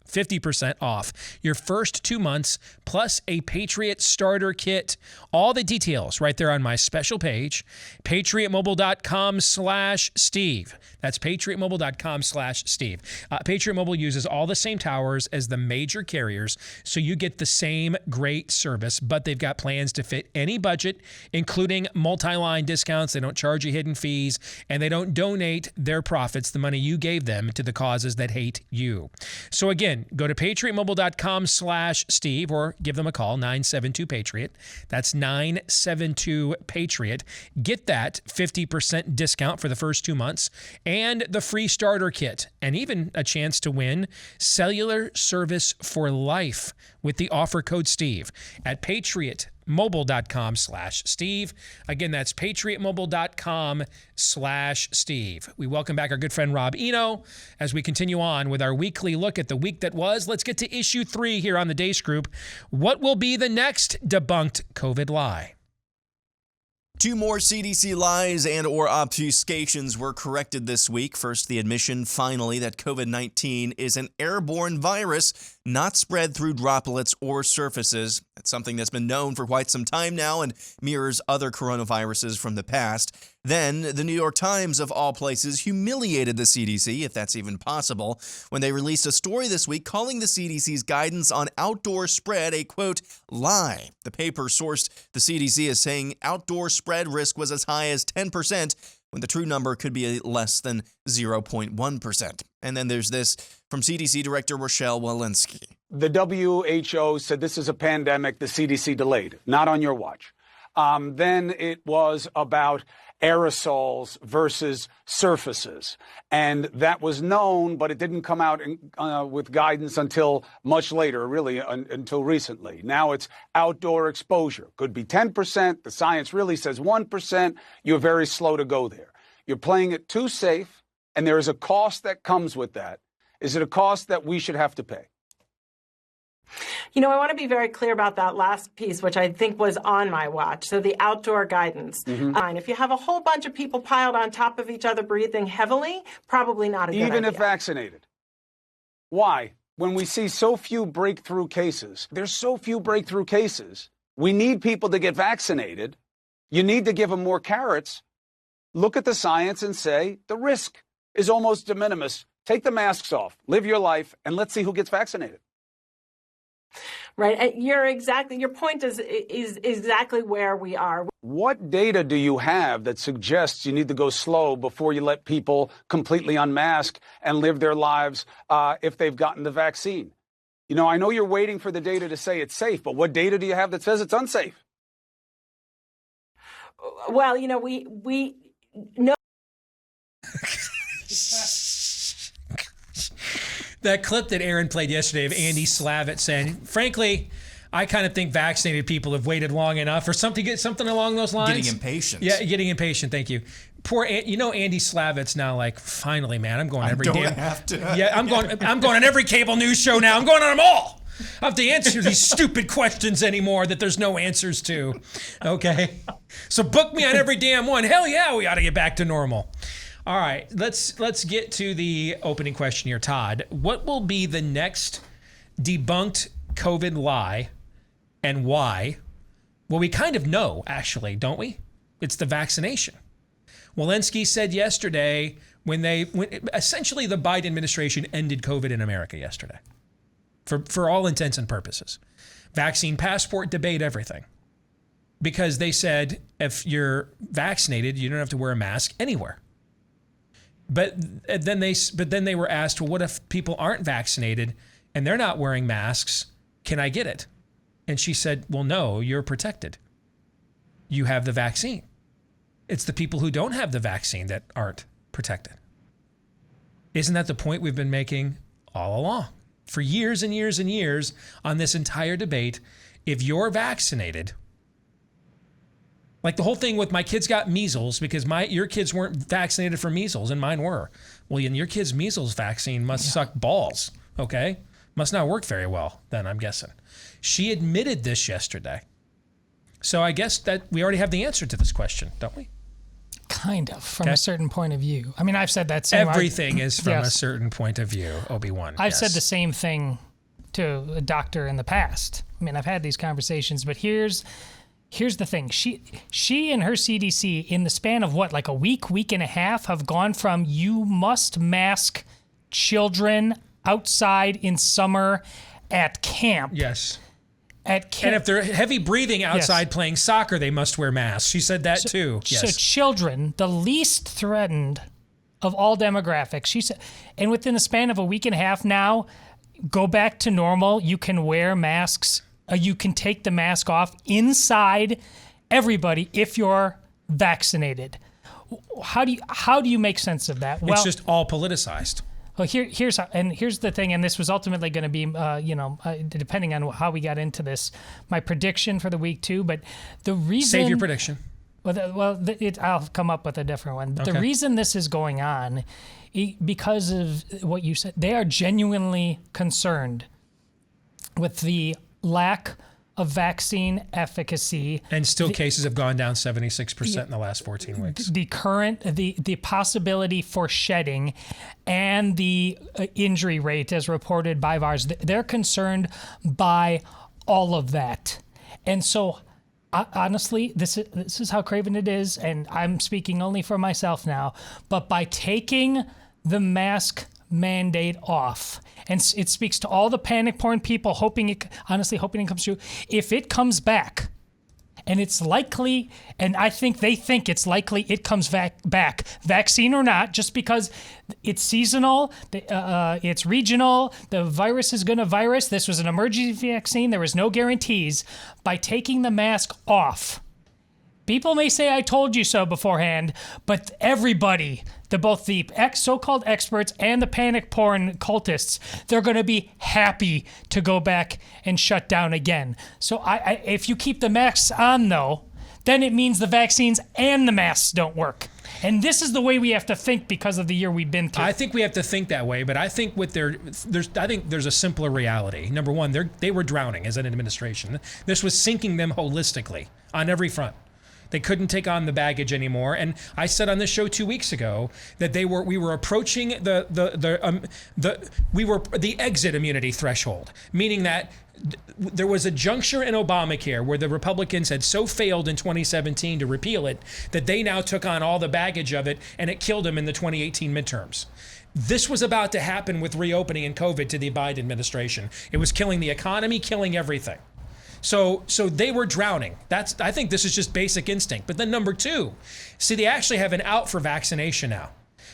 50% off your first 2 months plus a Patriot starter kit. All the details right there on my special page, patriotmobile.com/Steve. That's patriotmobile.com/Steve. Patriot Mobile uses all the same towers as the major carriers, so you get the same great service, but they've got plans to fit any budget, including multi-line discounts. They don't charge you hidden fees, and they don't donate their profits, the money you gave them, to the causes that hate you. So again, go to patriotmobile.com/Steve or give them a call, 972-PATRIOT. That's 972-PATRIOT. Get that 50% discount for the first 2 months and the free starter kit, and even a chance to win cellular service for life with the offer code Steve at patriotmobile.com/Steve. Again, that's patriotmobile.com/Steve. We welcome back our good friend Rob Eno as we continue on with our weekly look at the week that was. Let's get to issue 3 here on the Deace Group. What will be the next debunked COVID lie? 2 more CDC lies and or obfuscations were corrected this week. First, the admission, finally, that COVID-19 is an airborne virus, not spread through droplets or surfaces. That's something that's been known for quite some time now and mirrors other coronaviruses from the past. Then, the New York Times, of all places, humiliated the CDC, if that's even possible, when they released a story this week calling the CDC's guidance on outdoor spread a, quote, lie. The paper sourced the CDC as saying outdoor spread risk was as high as 10%, when the true number could be less than 0.1%. And then there's this from CDC Director Rochelle Walensky. The WHO said this is a pandemic the CDC delayed, not on your watch. Then it was about aerosols versus surfaces. And that was known, but it didn't come out with guidance until much later, really until recently. Now it's outdoor exposure. Could be 10%. The science really says 1%. You're very slow to go there. You're playing it too safe, and there is a cost that comes with that. Is it a cost that we should have to pay? You know, I want to be very clear about that last piece, which I think was on my watch. So the outdoor guidance. If you have a whole bunch of people piled on top of each other breathing heavily, probably not a good idea. Even if vaccinated. Why? When we see so few breakthrough cases, there's so few breakthrough cases. We need people to get vaccinated. You need to give them more carrots. Look at the science and say the risk is almost de minimis. Take the masks off, live your life, and let's see who gets vaccinated. Right. Your point is exactly where we are. What data do you have that suggests you need to go slow before you let people completely unmask and live their lives if they've gotten the vaccine? You know, I know you're waiting for the data to say it's safe, but what data do you have that says it's unsafe? Well, you know, we know. That clip that Aaron played yesterday of Andy Slavitt saying, frankly, I kind of think vaccinated people have waited long enough or something along those lines. Getting impatient. Yeah, getting impatient. Thank you. Andy Slavitt's now like, finally, man, I'm going every day. Yeah, I'm going on every cable news show now. I'm going on them all. I have to answer these stupid questions anymore that there's no answers to. Okay, so book me on every damn one. Hell yeah, we ought to get back to normal. All right, let's get to the opening question here, Todd. What will be the next debunked COVID lie, and why? Well, we kind of know, actually, don't we? It's the vaccination. Walensky said yesterday when essentially the Biden administration ended COVID in America yesterday, for all intents and purposes. Vaccine passport debate, everything. Because they said if you're vaccinated, you don't have to wear a mask anywhere. But then they were asked, well, what if people aren't vaccinated and they're not wearing masks? Can I get it? And she said, well, no, you're protected. You have the vaccine. It's the people who don't have the vaccine that aren't protected. Isn't that the point we've been making all along? for years and years and years on this entire debate. If you're vaccinated, like the whole thing with my kids got measles because your kids weren't vaccinated for measles and mine were. Well, your kid's measles vaccine must suck balls, okay? Must not work very well then, I'm guessing. She admitted this yesterday. So I guess that we already have the answer to this question, don't we? Kind of, from a certain point of view. I mean, I've said that same Everything is from a certain point of view, Obi-Wan. I've said the same thing to a doctor in the past. I mean, I've had these conversations, but here's the thing. She and her CDC, in the span of what, like a week and a half, have gone from you must mask children outside in summer at camp. Yes. At camp. And if they're heavy breathing outside playing soccer, they must wear masks. She said that too. Yes. So children, the least threatened of all demographics, she said, and within the span of a week and a half now, go back to normal. You can wear masks. You can take the mask off inside, everybody, if you're vaccinated. How do you make sense of that? Well, it's just all politicized. Well, here's the thing, and this was ultimately going to be, depending on how we got into this, my prediction for the week too. But the reason save your prediction. I'll come up with a different one. But the reason this is going on, because of what you said, they are genuinely concerned with the lack of vaccine efficacy. And still cases have gone down 76% in the last 14 weeks. The possibility for shedding and the injury rate as reported by VARS, they're concerned by all of that. And so honestly, this is how craven it is, and I'm speaking only for myself now, but by taking the mask mandate off, and it speaks to all the panic porn people hoping it comes true. If it comes back, and it's likely, and I think they think it's likely it comes back, vaccine or not, just because it's seasonal, it's regional, the virus is going to virus. This was an emergency vaccine. There was no guarantees. By taking the mask off, people may say I told you so beforehand, but everybody, both the so-called experts and the panic porn cultists, they're going to be happy to go back and shut down again. So if you keep the masks on, though, then it means the vaccines and the masks don't work. And this is the way we have to think because of the year we've been through. I think we have to think that way, but I think there's a simpler reality. Number one, they were drowning as an administration. This was sinking them holistically on every front. They couldn't take on the baggage anymore, and I said on this show 2 weeks ago that we were approaching the exit immunity threshold, meaning that there was a juncture in Obamacare where the Republicans had so failed in 2017 to repeal it that they now took on all the baggage of it, and it killed them in the 2018 midterms. This was about to happen with reopening and COVID to the Biden administration. It was killing the economy, killing everything. So they were drowning. I think this is just basic instinct. But then number two, see, they actually have an out for vaccination now.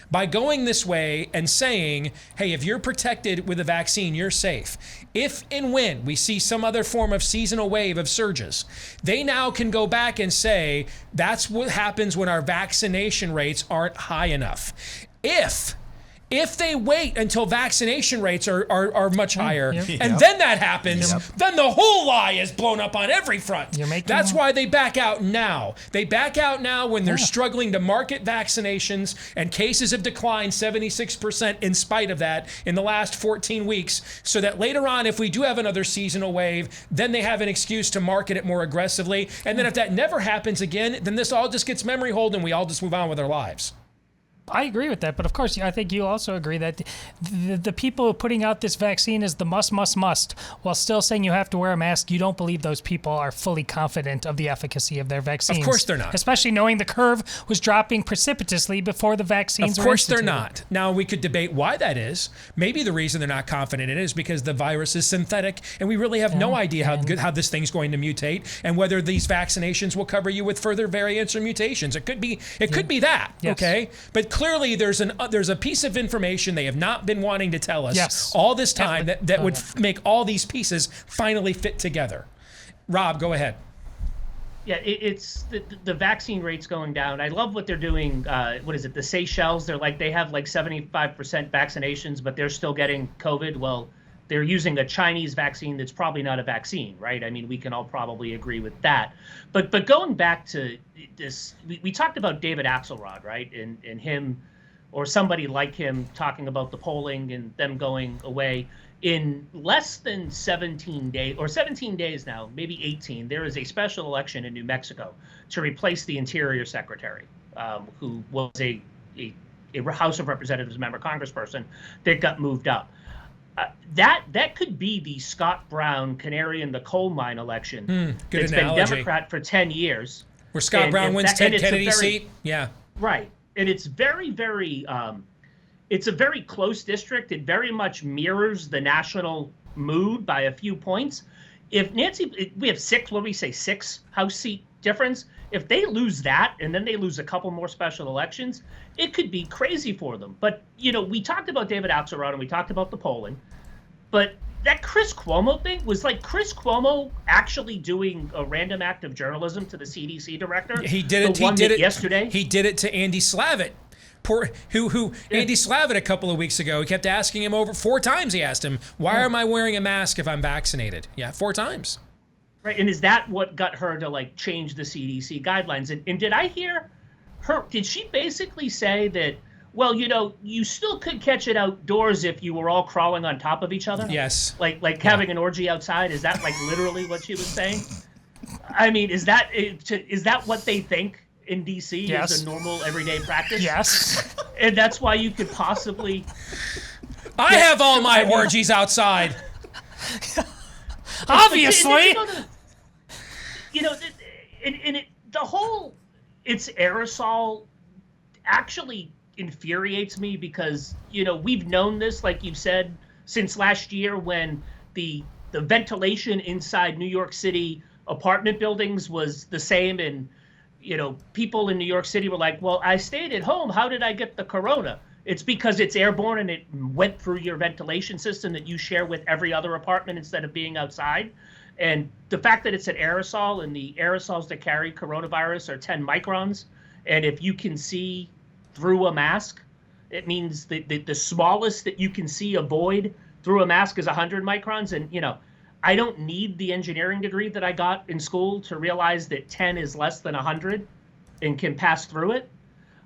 By going this way and saying, hey, if you're protected with a vaccine, you're safe. If and when we see some other form of seasonal wave of surges, they now can go back and say, that's what happens when our vaccination rates aren't high enough. If they wait until vaccination rates are much higher, and then that happens, then the whole lie is blown up on every front. That's why they back out now. They back out now when they're struggling to market vaccinations, and cases have declined 76% in spite of that in the last 14 weeks, so that later on, if we do have another seasonal wave, then they have an excuse to market it more aggressively. And then if that never happens again, then this all just gets memory hold and we all just move on with our lives. I agree with that, but of course, I think you also agree that the people putting out this vaccine is the must, while still saying you have to wear a mask. You don't believe those people are fully confident of the efficacy of their vaccines. Of course they're not. Especially knowing the curve was dropping precipitously before the vaccines were instituted. Of course they're not. Now, we could debate why that is. Maybe the reason they're not confident in it is because the virus is synthetic, and we really have no idea how this thing's going to mutate, and whether these vaccinations will cover you with further variants or mutations. It could be that, okay? But clearly, there's a piece of information they have not been wanting to tell us all this time that would make all these pieces finally fit together. Rob, go ahead. Yeah, it's the vaccine rates going down. I love what they're doing. What is it? The Seychelles. They have like 75% vaccinations, but they're still getting COVID. Well, they're using a Chinese vaccine that's probably not a vaccine, right? I mean, we can all probably agree with that. But going back to this, we talked about David Axelrod, right? And him or somebody like him talking about the polling and them going away. In less than 17 days, or 17 days now, maybe 18, there is a special election in New Mexico to replace the Interior Secretary, who was a House of Representatives member, congressperson, that got moved up. That could be the Scott Brown canary in the coal mine election. Good It's analogy. been Democrat for 10 years. Where Scott Brown wins Ted Kennedy's seat? Yeah. Right. And it's very, very... it's a very close district. It very much mirrors the national mood by a few points. If Nancy, we have six House seat difference. If they lose that and then they lose a couple more special elections, it could be crazy for them. But, we talked about David Axelrod and we talked about the polling, but that Chris Cuomo thing was like Chris Cuomo actually doing a random act of journalism to the CDC director. He did it. He did it yesterday. He did it to Andy Slavitt. Andy Slavitt a couple of weeks ago, he kept asking him over 4 times. He asked him, why am I wearing a mask if I'm vaccinated? Yeah, 4 times. Right. And is that what got her to change the CDC guidelines? And did I hear her, did she basically say that, well, you still could catch it outdoors if you were all crawling on top of each other? Yes. Like having an orgy outside? Is that literally what she was saying? I mean, is that what they think in DC is a normal everyday practice? Yes. And that's why you could possibly... I have all my orgies outside. Obviously. The whole it's aerosol actually infuriates me because, we've known this, like you've said, since last year when the ventilation inside New York City apartment buildings was the same, and people in New York City were like, well, I stayed at home. How did I get the corona? It's because it's airborne and it went through your ventilation system that you share with every other apartment instead of being outside. And the fact that it's an aerosol and the aerosols that carry coronavirus are 10 microns. And if you can see through a mask, it means that the smallest that you can see a void through a mask is 100 microns. And, I don't need the engineering degree that I got in school to realize that 10 is less than 100 and can pass through it.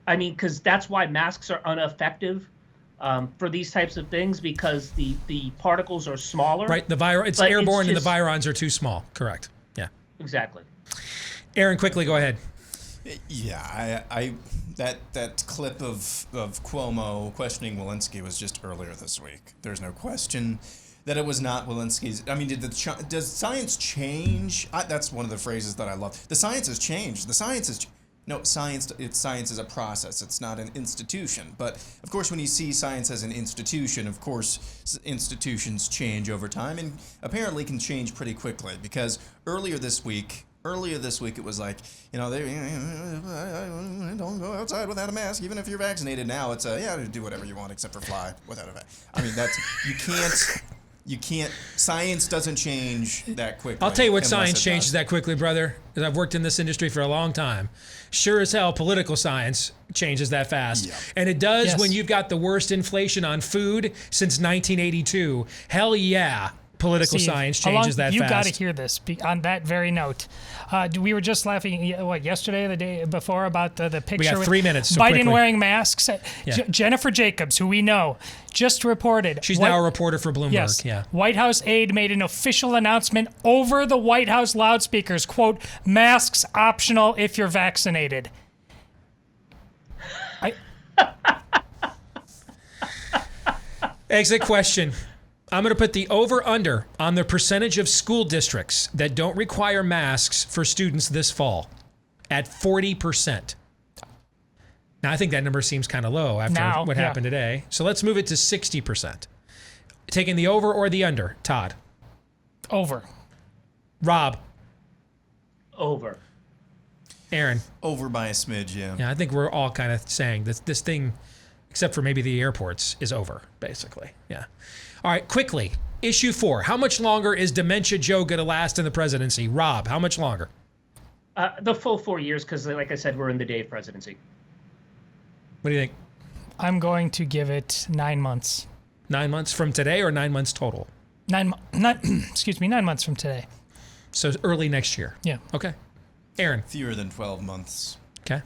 I mean, because that's why masks are ineffective for these types of things, because the particles are smaller. Right, it's airborne and the virons are too small. Correct. Yeah. Exactly. Aaron, quickly, go ahead. Yeah, that clip of Cuomo questioning Walensky was just earlier this week. There's no question that it was not Walensky's. I mean, does science change? That's one of the phrases that I love. The science has changed. Science is a process. It's not an institution. But of course, when you see science as an institution, of course, institutions change over time and apparently can change pretty quickly. Because earlier this week, it was like, don't go outside without a mask, even if you're vaccinated. Now it's do whatever you want except for fly without a mask. I mean, you can't. Science doesn't change that quickly. I'll tell you what science changes that quickly, brother, because I've worked in this industry for a long time. Sure as hell, political science changes that fast. Yeah. And it does when you've got the worst inflation on food since 1982. Hell yeah. Political science changes that fast. You got to hear this on that very note. We were just laughing, yesterday or the day before about the picture. We got 3 minutes. So Biden quickly. wearing masks. Yeah. Jennifer Jacobs, who we know, just reported. She's now a reporter for Bloomberg. Yes. Yeah. White House aide made an official announcement over the White House loudspeakers, quote, masks optional if you're vaccinated. Exit question. I'm going to put the over-under on the percentage of school districts that don't require masks for students this fall at 40%. Now, I think that number seems kind of low after what happened today. So let's move it to 60%. Taking the over or the under, Todd? Over. Rob? Over. Aaron? Over by a smidge, yeah. Yeah, I think we're all kind of saying that this thing, except for maybe the airports, is over, basically. Yeah. All right, quickly. Issue 4. How much longer is Dementia Joe going to last in the presidency? Rob, how much longer? The full 4 years, because like I said, we're in the Dave presidency. What do you think? I'm going to give it 9 months. 9 months from today or 9 months total? 9 months from today. So early next year. Yeah. Okay. Aaron. Fewer than 12 months. Okay.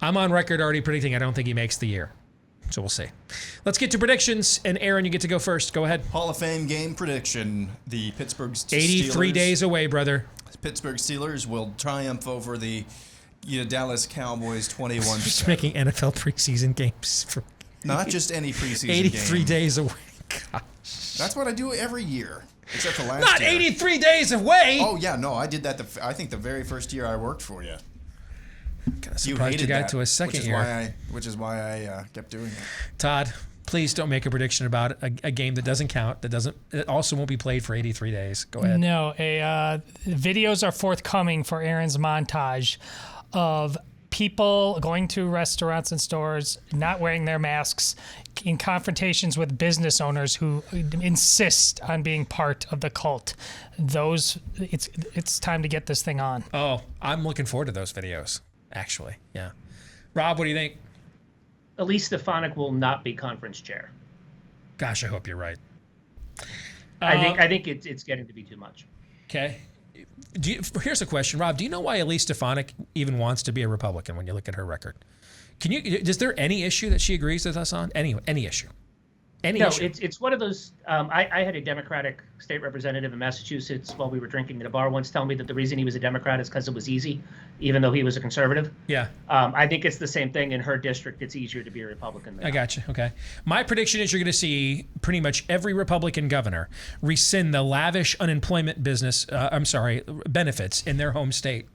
I'm on record already predicting I don't think he makes the year. So we'll see. Let's get to predictions. And Aaron, you get to go first. Go ahead. Hall of Fame game prediction. The Pittsburgh Steelers. 83 days away, brother. Pittsburgh Steelers will triumph over the Dallas Cowboys 21-7. Just making NFL preseason games. For Not just any preseason 83 game. days away. Gosh. That's what I do every year. Except for last Not year. 83 days away. Oh, yeah. No, I did that, I think, the very first year I worked for you. You hated you got that, to a second year. Which is why I kept doing it. Todd, please don't make a prediction about a game that doesn't count, that also won't be played for 83 days. Go ahead. No, videos are forthcoming for Aaron's montage of people going to restaurants and stores, not wearing their masks, in confrontations with business owners who insist on being part of the cult. It's time to get this thing on. Oh, I'm looking forward to those videos, actually. Yeah. Rob, what do you think? Elise Stefanik will not be conference chair. Gosh, I hope you're right. I think it's getting to be too much. Okay. Here's a question, Rob. Do you know why Elise Stefanik even wants to be a Republican when you look at her record? Is there any issue that she agrees with us on? Any issue? No, it's one of those. I had a Democratic state representative in Massachusetts while we were drinking at a bar once tell me that the reason he was a Democrat is because it was easy, even though he was a conservative. Yeah. I think it's the same thing in her district. It's easier to be a Republican. I got you. Okay. My prediction is you're going to see pretty much every Republican governor rescind the lavish unemployment benefits in their home state,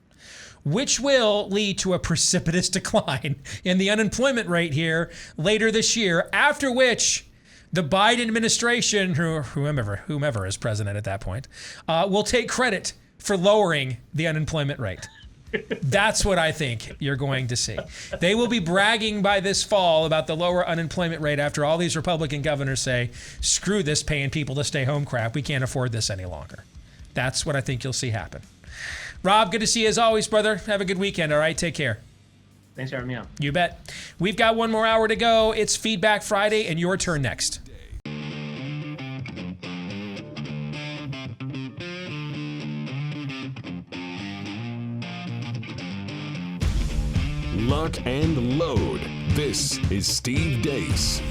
which will lead to a precipitous decline in the unemployment rate here later this year, after which the Biden administration, whomever is president at that point, will take credit for lowering the unemployment rate. That's what I think you're going to see. They will be bragging by this fall about the lower unemployment rate after all these Republican governors say, screw this paying people to stay home crap. We can't afford this any longer. That's what I think you'll see happen. Rob, good to see you as always, brother. Have a good weekend, all right? Take care. Thanks for having me on. You bet. We've got one more hour to go. It's Feedback Friday, and your turn next. Lock and load. This is Steve Deace.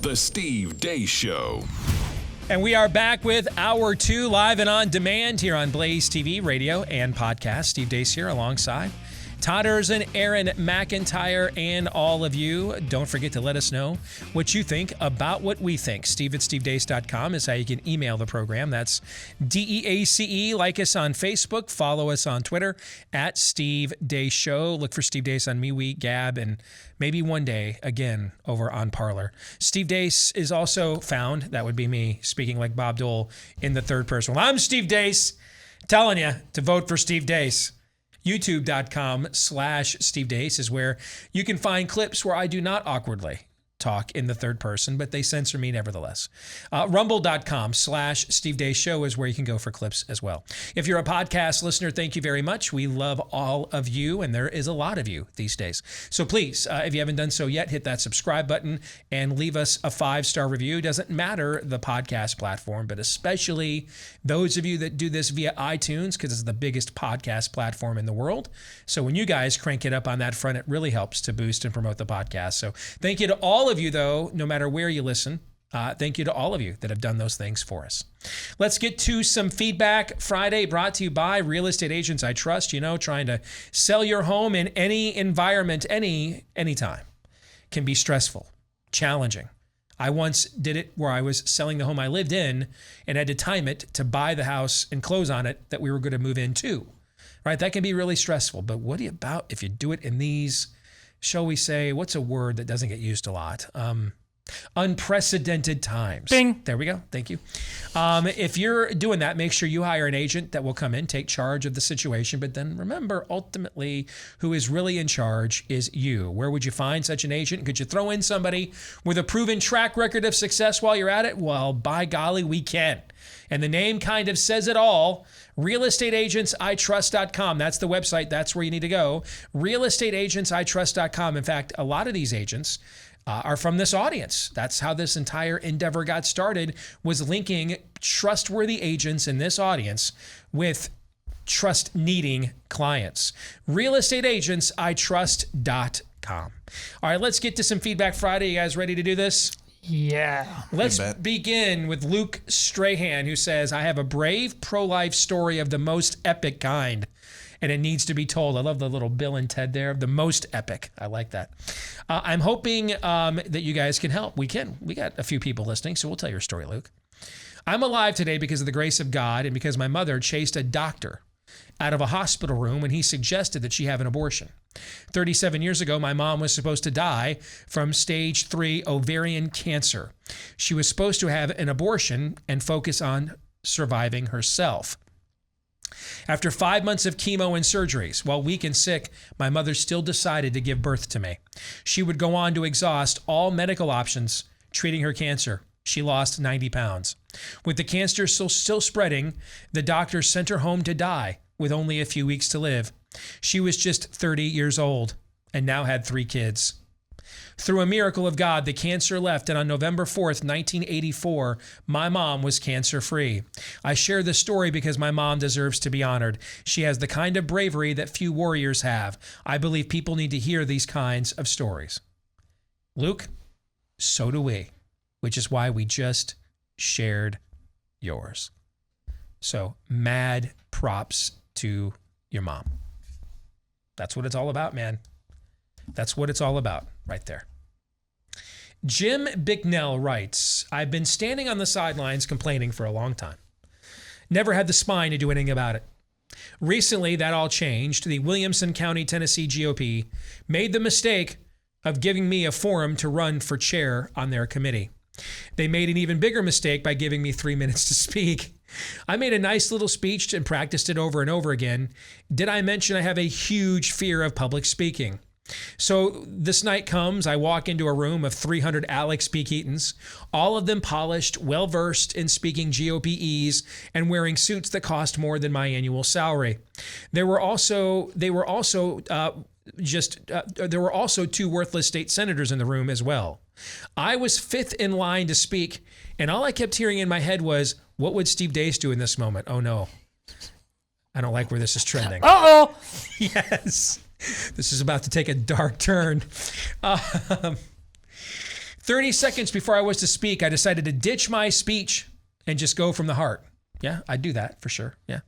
The Steve Deace Show. And we are back with Hour 2 live and on demand here on BlazeTV, radio, and podcast. Steve Deace here alongside Todd Erzin, Aaron McIntyre, and all of you. Don't forget to let us know what you think about what we think. Steve@stevedeace.com is how you can email the program. That's DEACE. Like us on Facebook. Follow us on Twitter @Steve Deace Show. Look for Steve Deace on MeWe, Gab, and maybe one day again over on Parler. Steve Deace is also found, that would be me, speaking like Bob Dole, in the third person. Well, I'm Steve Deace, telling you to vote for Steve Deace. YouTube.com/Steve Deace is where you can find clips where I do not awkwardly talk in the third person, but they censor me nevertheless. Rumble.com/Steve Deace Show is where you can go for clips as well. If you're a podcast listener, thank you very much. We love all of you, and there is a lot of you these days. So please, if you haven't done so yet, hit that subscribe button and leave us a 5-star review. Doesn't matter the podcast platform, but especially those of you that do this via iTunes, because it's the biggest podcast platform in the world. So when you guys crank it up on that front, it really helps to boost and promote the podcast. So thank you to all of you, though, no matter where you listen. Thank you to all of you that have done those things for us. Let's get to some Feedback Friday, brought to you by Real Estate Agents I Trust. You know, trying to sell your home in any environment, anytime, can be stressful, challenging. I once did it where I was selling the home I lived in and had to time it to buy the house and close on it that we were going to move into. Right? That can be really stressful. But what about if you do it in these, shall we say, what's a word that doesn't get used a lot? Unprecedented times. Bing. There we go. Thank you. If you're doing that, make sure you hire an agent that will come in, take charge of the situation. But then remember, ultimately, who is really in charge is you. Where would you find such an agent? Could you throw in somebody with a proven track record of success while you're at it? Well, by golly, we can. And the name kind of says it all. realestateagentsitrust.com. That's the website. That's where you need to go. realestateagentsitrust.com. In fact, a lot of these agents are from this audience. That's how this entire endeavor got started, was linking trustworthy agents in this audience with trust-needing clients. realestateagentsitrust.com. All right, let's get to some Feedback Friday. You guys ready to do this? Yeah. Let's begin with Luke Strahan, who says, I have a brave pro-life story of the most epic kind, and it needs to be told. I love the little Bill and Ted there. The most epic. I like that. I'm hoping that you guys can help. We can. We got a few people listening, so we'll tell your story, Luke. I'm alive today because of the grace of God and because my mother chased a doctor out of a hospital room when he suggested that she have an abortion. 37 years ago, my mom was supposed to die from stage 3 ovarian cancer. She was supposed to have an abortion and focus on surviving herself. After 5 months of chemo and surgeries, while weak and sick, my mother still decided to give birth to me. She would go on to exhaust all medical options treating her cancer. She lost 90 pounds. With the cancer still spreading, the doctor sent her home to die with only a few weeks to live. She was just 30 years old and now had 3 kids. Through a miracle of God, the cancer left, and on November 4th, 1984, my mom was cancer-free. I share this story because my mom deserves to be honored. She has the kind of bravery that few warriors have. I believe people need to hear these kinds of stories. Luke, so do we, which is why we just shared yours. So, mad props to your mom. That's what it's all about, man. That's what it's all about right there. Jim Bicknell writes, I've been standing on the sidelines complaining for a long time. Never had the spine to do anything about it. Recently, that all changed. The Williamson County, Tennessee GOP made the mistake of giving me a forum to run for chair on their committee. They made an even bigger mistake by giving me 3 minutes to speak. I made a nice little speech and practiced it over and over again. Did I mention I have a huge fear of public speaking? So this night comes, I walk into a room of 300 Alex P. Keatons, all of them polished, well-versed in speaking GOPEs and wearing suits that cost more than my annual salary. There were also 2 worthless state senators in the room as well. I was 5th in line to speak, and all I kept hearing in my head was, what would Steve Deace do in this moment? Oh no, I don't like where this is trending. Uh-oh. Yes. This is about to take a dark turn. 30 seconds before I was to speak, I decided to ditch my speech and just go from the heart. Yeah, I'd do that for sure. Yeah.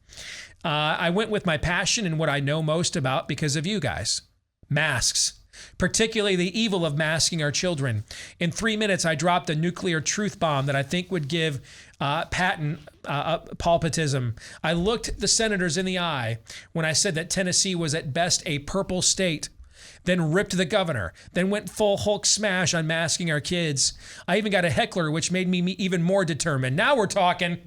I went with my passion and what I know most about because of you guys. Masks. Particularly the evil of masking our children. In 3 minutes, I dropped a nuclear truth bomb that I think would give patent palpatism. I looked the senators in the eye when I said that Tennessee was at best a purple state, then ripped the governor, then went full Hulk smash on masking our kids. I even got a heckler, which made me even more determined. Now we're talking.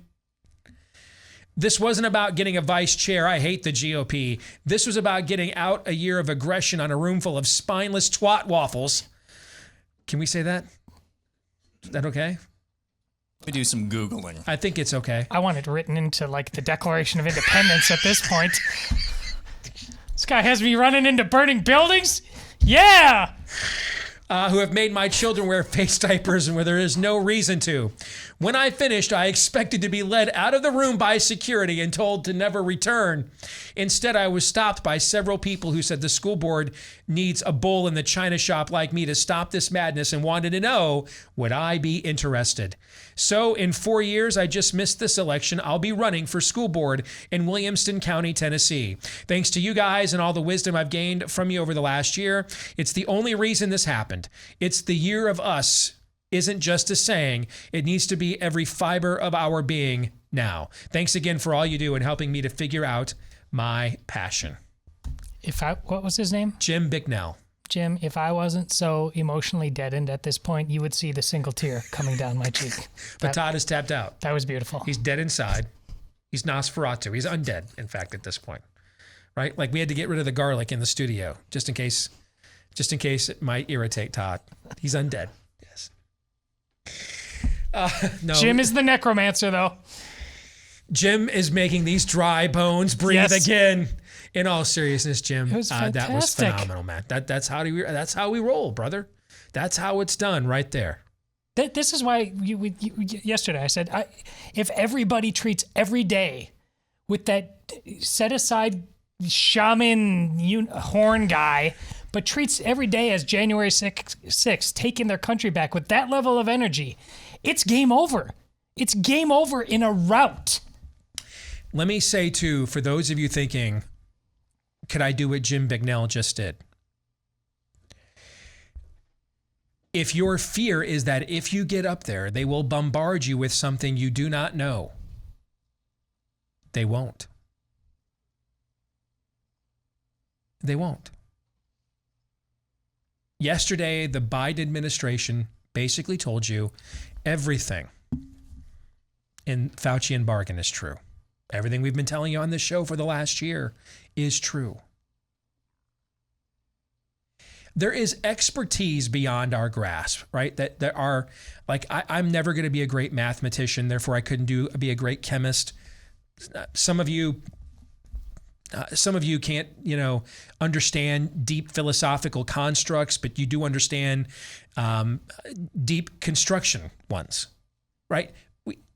This wasn't about getting a vice chair. I hate the GOP. This was about getting out a year of aggression on a room full of spineless twat waffles. Can we say that? Is that okay? Let me do some Googling. I think it's okay. I want it written into like the Declaration of Independence at this point. This guy has me running into burning buildings? Yeah! Who have made my children wear face diapers and where there is no reason to. When I finished, I expected to be led out of the room by security and told to never return. Instead, I was stopped by several people who said the school board needs a bull in the china shop like me to stop this madness and wanted to know, would I be interested? So in 4 years, I just missed this election. I'll be running for school board in Williamson County, Tennessee. Thanks to you guys and all the wisdom I've gained from you over the last year. It's the only reason this happened. It's the year of us. Isn't just a saying. It needs to be every fiber of our being now. Thanks again for all you do in helping me to figure out my passion. What was his name? Jim Bicknell. Jim, if I wasn't so emotionally deadened at this point, you would see the single tear coming down my cheek. But Todd is tapped out. That was beautiful. He's dead inside. He's Nosferatu. He's undead, in fact, at this point. Right? Like we had to get rid of the garlic in the studio just in case it might irritate Todd. He's undead. No. Jim is the necromancer, though. Jim is making these dry bones breathe again. In all seriousness, Jim, it was that was phenomenal, man. That's how we roll, brother. That's how it's done right there. This is why yesterday I said, if everybody treats every day with that set aside shaman horn guy, but treats every day as January 6th, taking their country back with that level of energy, it's game over. It's game over in a rout. Let me say, too, for those of you thinking, could I do what Jim Bignell just did? If your fear is that if you get up there, they will bombard you with something you do not know, they won't. They won't. Yesterday, the Biden administration basically told you everything in Fauci and Bargan is true. Everything we've been telling you on this show for the last year is true. There is expertise beyond our grasp, right? That there are, like, I'm never going to be a great mathematician, therefore I couldn't be a great chemist. Some of you can't, understand deep philosophical constructs, but you do understand deep construction ones, right?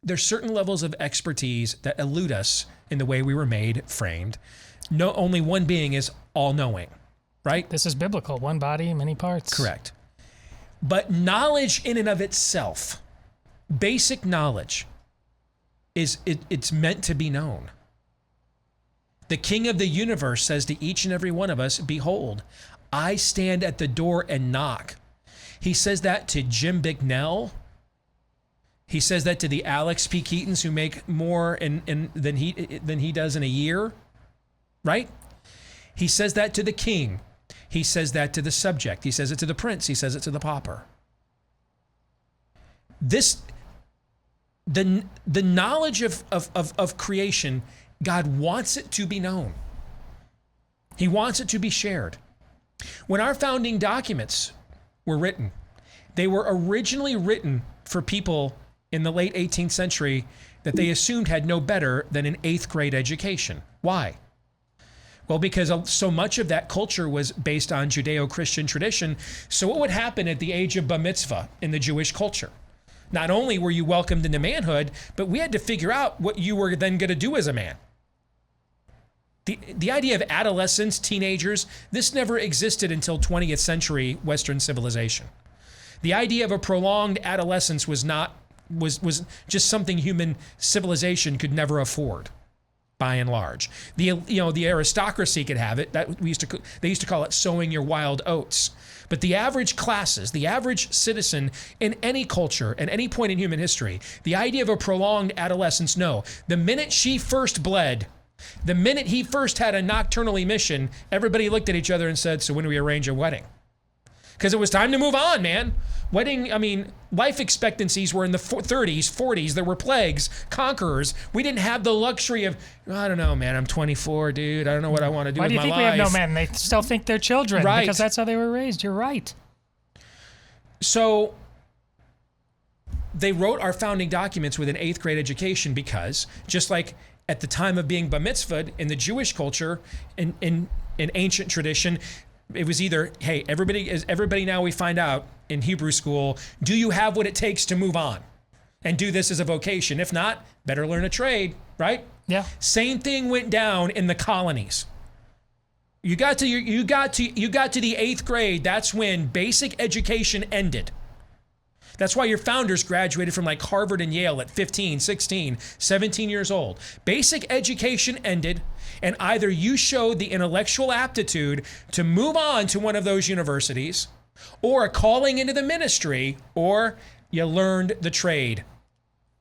There's certain levels of expertise that elude us in the way we were made, framed. No, only one being is all-knowing, right? This is biblical. One body, many parts. Correct. But knowledge in and of itself, basic knowledge, it's meant to be known. The King of the universe says to each and every one of us, behold, I stand at the door and knock. He says that to Jim Bignell. He says that to the Alex P. Keatons who make more than he does in a year, right? He says that to the king. He says that to the subject. He says it to the prince. He says it to the pauper. The knowledge of creation, God wants it to be known. He wants it to be shared. When our founding documents were written, they were originally written for people in the late 18th century that they assumed had no better than an 8th grade education. Why? Well, because so much of that culture was based on Judeo-Christian tradition. So what would happen at the age of bar mitzvah in the Jewish culture? Not only were you welcomed into manhood, but we had to figure out what you were then going to do as a man. The idea of adolescents, teenagers, this never existed until 20th century Western civilization. The idea of a prolonged adolescence was just something human civilization could never afford, by and large. The aristocracy could have it. They used to call it sowing your wild oats. But the average classes, the average citizen in any culture at any point in human history, the idea of a prolonged adolescence, no. The minute she first bled, the minute he first had a nocturnal emission, everybody looked at each other and said, so when do we arrange a wedding? Because it was time to move on, man. Life expectancies were in the 30s, 40s. There were plagues, conquerors. We didn't have the luxury of, I don't know, man, I'm 24, dude. I don't know what I want to do with my life. Why do you think we have no men? They still think they're children. Right. Because that's how they were raised. You're right. So they wrote our founding documents with an 8th grade education because, just like at the time of being bar mitzvahed in the Jewish culture, in ancient tradition, it was either, hey, everybody now we find out in Hebrew school, do you have what it takes to move on and do this as a vocation? If not, better learn a trade, right? Yeah. Same thing went down in the colonies. You got to the 8th grade, that's when basic education ended. That's why your founders graduated from like Harvard and Yale at 15, 16, 17 years old. Basic education ended, and either you showed the intellectual aptitude to move on to one of those universities, or a calling into the ministry, or you learned the trade.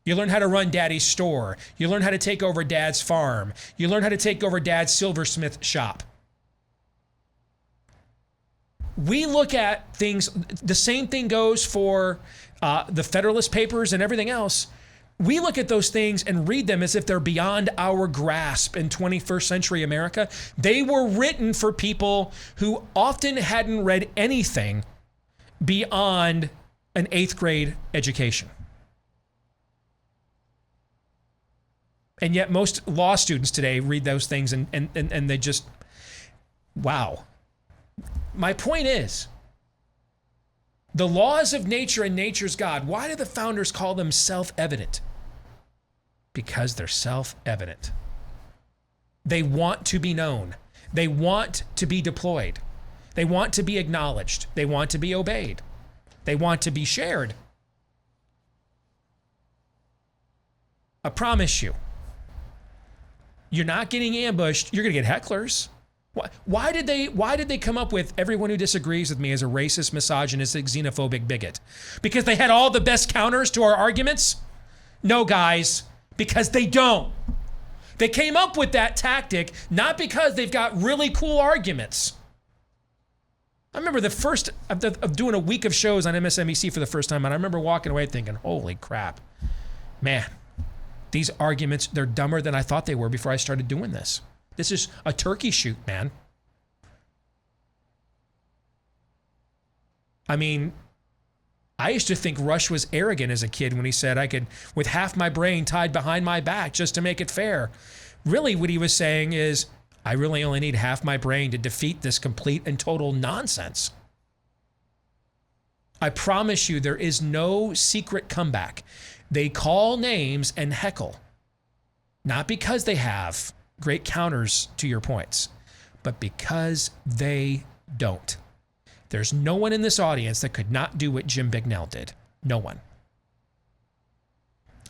You learned how to run daddy's store. You learned how to take over dad's farm. You learned how to take over dad's silversmith shop. We look at things, the same thing goes for the Federalist Papers and everything else. We look at those things and read them as if they're beyond our grasp in 21st century America. They were written for people who often hadn't read anything beyond an 8th grade education. And yet most law students today read those things and they just, wow. My point is, The laws of nature and nature's God. Why do the founders call them self-evident? Because they're self-evident. They want to be known. They want to be deployed. They want to be acknowledged. They want to be obeyed. They want to be shared. I promise you, you're not getting ambushed. You're going to get hecklers. Why did they come up with everyone who disagrees with me as a racist, misogynistic, xenophobic bigot? Because they had all the best counters to our arguments? No, guys, because they don't. They came up with that tactic not because they've got really cool arguments. I remember the first of doing a week of shows on MSNBC for the first time, and I remember walking away thinking, holy crap, man, these arguments, they're dumber than I thought they were before I started doing this. This is a turkey shoot, man. I mean, I used to think Rush was arrogant as a kid when he said I could, with half my brain tied behind my back just to make it fair. Really, what he was saying is, I really only need half my brain to defeat this complete and total nonsense. I promise you, there is no secret comeback. They call names and heckle, not because they have great counters to your points, but because they don't. There's no one in this audience that could not do what Jim Bignell did. No one.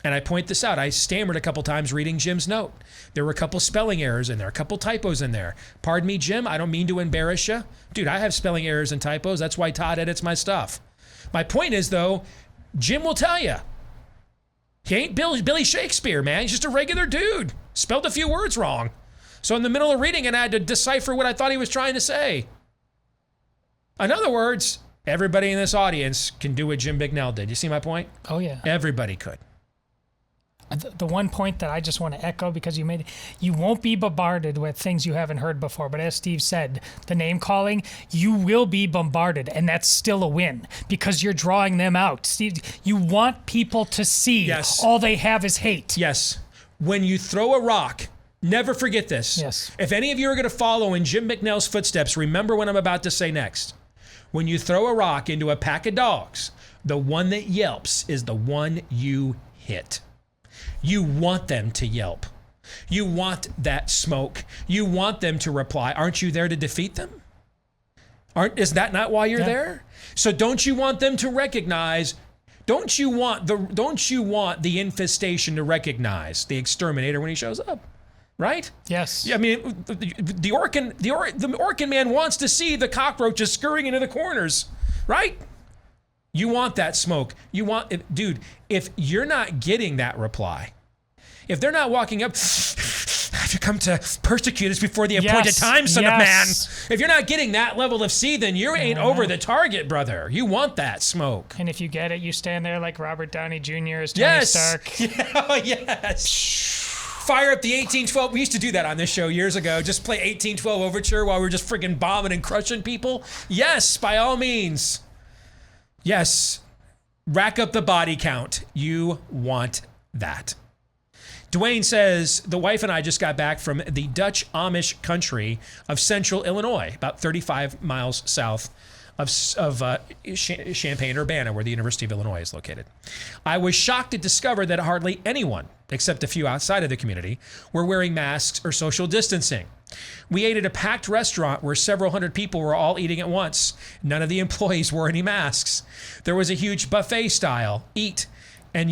And I point this out. I stammered a couple times reading Jim's note. There were a couple spelling errors in there, a couple typos in there. Pardon me, Jim, I don't mean to embarrass you. Dude, I have spelling errors and typos. That's why Todd edits my stuff. My point is, though, Jim will tell you. He ain't Billy Shakespeare, man. He's just a regular dude. Spelled a few words wrong. So in the middle of reading it, I had to decipher what I thought he was trying to say. In other words, everybody in this audience can do what Jim Bignell did. You see my point? Oh, yeah. Everybody could. The one point that I just want to echo, because you made, you won't be bombarded with things you haven't heard before. But as Steve said, the name calling, you will be bombarded, and that's still a win because you're drawing them out. Steve, you want people to see all they have is hate. Yes. When you throw a rock, never forget this. Yes. If any of you are going to follow in Jim Bignell's footsteps, remember what I'm about to say next. When you throw a rock into a pack of dogs, the one that yelps is the one you hit. You want them to yelp. You want that smoke. You want them to reply. Aren't you there to defeat them? Is that not why you're there? So don't you want them to recognize? Don't you want the infestation to recognize the exterminator when he shows up? Right? Yes. I mean, the Orkin man wants to see the cockroaches scurrying into the corners, right? You want that smoke. You want, dude, if you're not getting that reply, if they're not walking up, I have to come to persecute us before the appointed time, son of man. If you're not getting that level of C, then you ain't over the target, brother. You want that smoke. And if you get it, you stand there like Robert Downey Jr. as Tony Stark. Yeah, oh, yes. Fire up the 1812. We used to do that on this show years ago. Just play 1812 Overture while we were just freaking bombing and crushing people. Yes, by all means. Yes. Rack up the body count. You want that. Dwayne says, the wife and I just got back from the Dutch Amish country of central Illinois, about 35 miles south of Champaign-Urbana, where the University of Illinois is located. I was shocked to discover that hardly anyone, except a few outside of the community, were wearing masks or social distancing. We ate at a packed restaurant where several hundred people were all eating at once. None of the employees wore any masks. There was a huge buffet style eat. And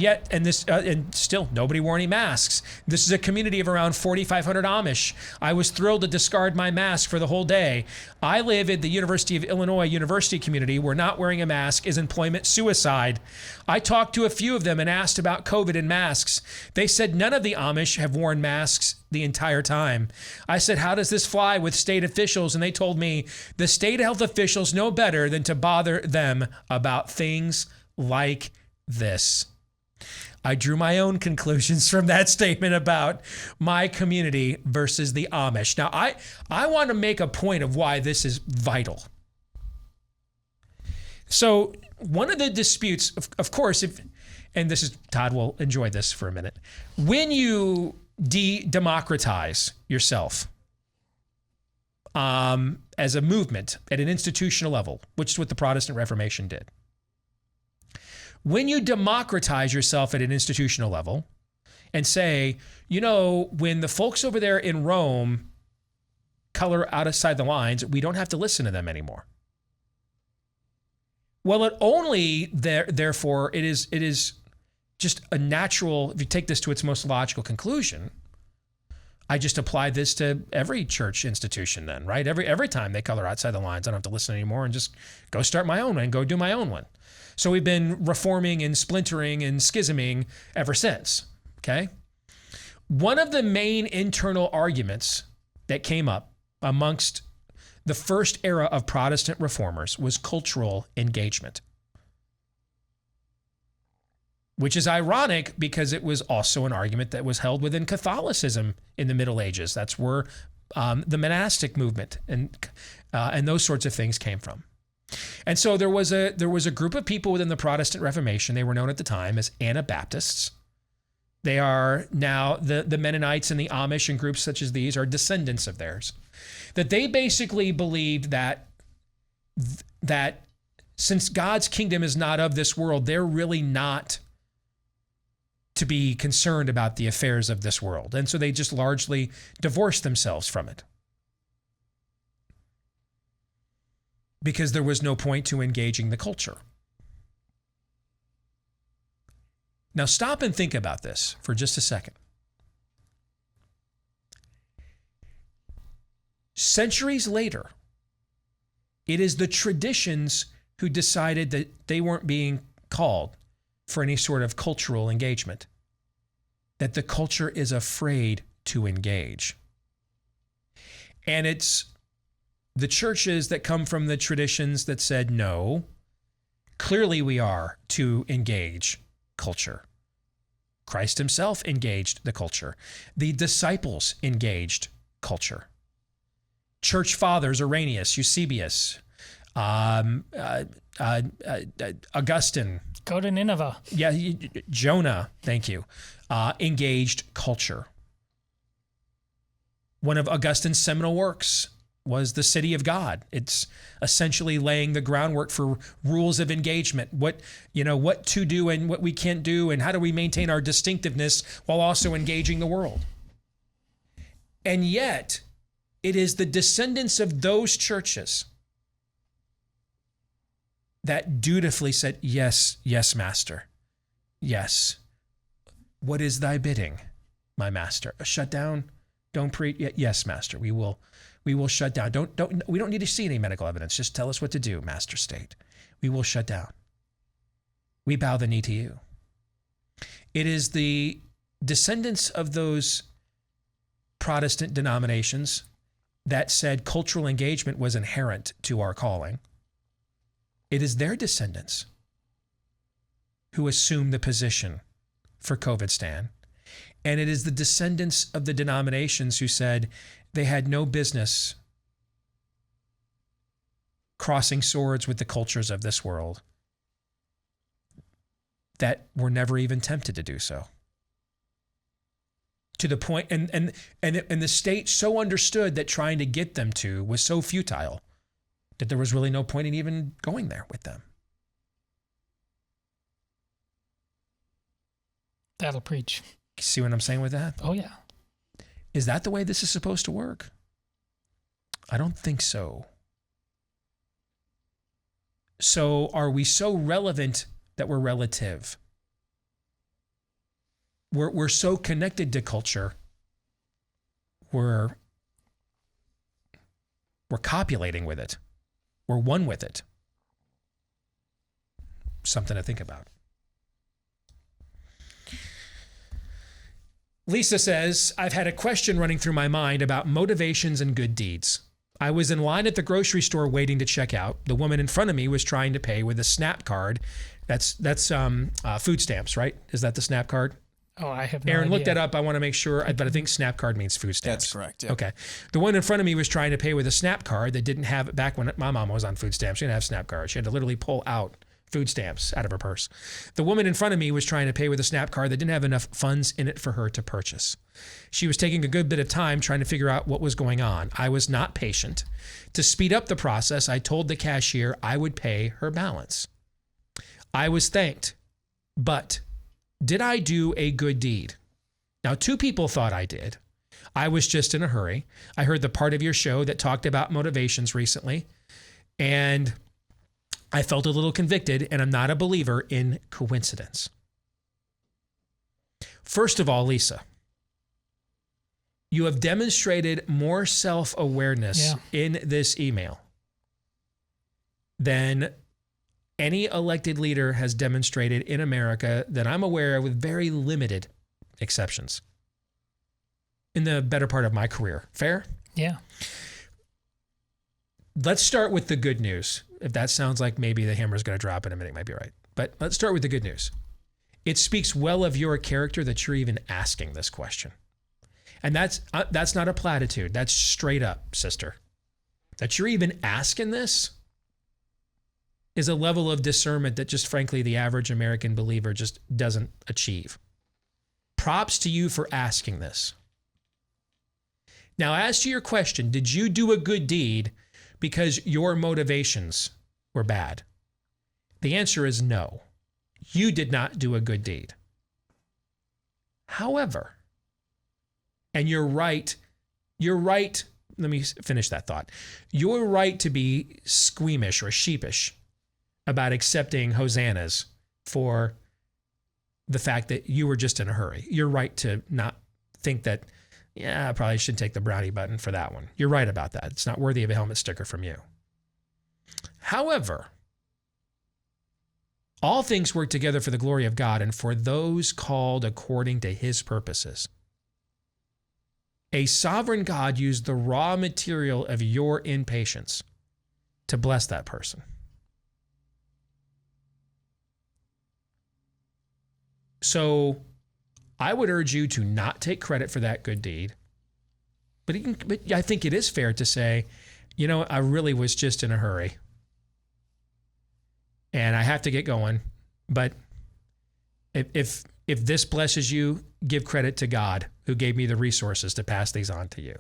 still nobody wore any masks. This is a community of around 4,500 Amish. I was thrilled to discard my mask for the whole day. I live in the University of Illinois University community where not wearing a mask is employment suicide. I talked to a few of them and asked about COVID and masks. They said none of the Amish have worn masks the entire time. I said, how does this fly with state officials? And they told me the state health officials know better than to bother them about things like this. I drew my own conclusions from that statement about my community versus the Amish. Now, I want to make a point of why this is vital. So one of the disputes, of course, and this is, Todd will enjoy this for a minute. When you democratize yourself as a movement at an institutional level, which is what the Protestant Reformation did, When you democratize yourself at an institutional level and say, when the folks over there in Rome color outside the lines, we don't have to listen to them anymore. Well, therefore, it is just a natural, if you take this to its most logical conclusion, I just apply this to every church institution then, right? Every time they color outside the lines, I don't have to listen anymore and just go start my own and go do my own one. So we've been reforming and splintering and schisming ever since, okay? One of the main internal arguments that came up amongst the first era of Protestant reformers was cultural engagement, which is ironic because it was also an argument that was held within Catholicism in the Middle Ages. That's where the monastic movement and those sorts of things came from. And so there was a group of people within the Protestant Reformation. They were known at the time as Anabaptists. They are now the Mennonites and the Amish and groups such as these are descendants of theirs. That they basically believed that since God's kingdom is not of this world, they're really not to be concerned about the affairs of this world. And so they just largely divorced themselves from it, because there was no point to engaging the culture. Now stop and think about this for just a second. Centuries later, it is the traditions who decided that they weren't being called for any sort of cultural engagement, that the culture is afraid to engage. And it's the churches that come from the traditions that said, no, clearly we are to engage culture. Christ himself engaged the culture. The disciples engaged culture. Church fathers, Irenaeus, Eusebius, Augustine. Go to Nineveh. Yeah, Jonah, thank you, engaged culture. One of Augustine's seminal works was The City of God. It's essentially laying the groundwork for rules of engagement, what to do and what we can't do, and how do we maintain our distinctiveness while also engaging the world. And yet, it is the descendants of those churches that dutifully said, yes, yes, master. Yes. What is thy bidding, my master? Shut down? Don't preach? Yes, master. We will shut down. We don't need to see any medical evidence. Just tell us what to do, master state. We will shut down. We bow the knee to you. It is the descendants of those Protestant denominations that said cultural engagement was inherent to our calling. It is their descendants who assumed the position for COVID stand. And it is the descendants of the denominations who said they had no business crossing swords with the cultures of this world, that were never even tempted to do so. To the point, and the state so understood that trying to get them to was so futile that there was really no point in even going there with them. That'll preach. See what I'm saying with that? Oh, yeah. Is that the way this is supposed to work? I don't think so. So are we so relevant that we're relative? We're so connected to culture, we're copulating with it. We're one with it. Something to think about. Lisa says, I've had a question running through my mind about motivations and good deeds. I was in line at the grocery store waiting to check out. The woman in front of me was trying to pay with a SNAP card. That's food stamps, right? Is that the SNAP card? Oh, I have no Aaron, idea. look that up. I want to make sure, but I think SNAP card means food stamps. That's correct. Yeah. Okay. The one in front of me was trying to pay with a SNAP card that didn't have, back when my mom was on food stamps, she didn't have SNAP cards. She had to literally pull out food stamps out of her purse. The woman in front of me was trying to pay with a SNAP card that didn't have enough funds in it for her to purchase. She was taking a good bit of time trying to figure out what was going on. I was not patient. To speed up the process, I told the cashier I would pay her balance. I was thanked But did I do a good deed? Now, 2 people thought I did. I was just in a hurry. I heard the part of your show that talked about motivations recently, and I felt a little convicted, and I'm not a believer in coincidence. First of all, Lisa, you have demonstrated more self-awareness in this email than any elected leader has demonstrated in America that I'm aware of, with very limited exceptions, in the better part of my career. Fair? Yeah. Let's start with the good news. If that sounds like maybe the hammer's going to drop in a minute, it might be right. But let's start with the good news. It speaks well of your character that you're even asking this question. And that's not a platitude. That's straight up, sister. That you're even asking this is a level of discernment that just frankly the average American believer just doesn't achieve. Props to you for asking this. Now, as to your question, did you do a good deed because your motivations were bad? The answer is no. You did not do a good deed. However, and you're right, let me finish that thought. You're right to be squeamish or sheepish about accepting hosannas for the fact that you were just in a hurry. You're right to not think that, yeah, I probably should take the brownie button for that one. You're right about that. It's not worthy of a helmet sticker from you. However, all things work together for the glory of God and for those called according to his purposes. A sovereign God used the raw material of your impatience to bless that person. So I would urge you to not take credit for that good deed. But I think it is fair to say, you know, I really was just in a hurry. And I have to get going. But if this blesses you, give credit to God who gave me the resources to pass these on to you.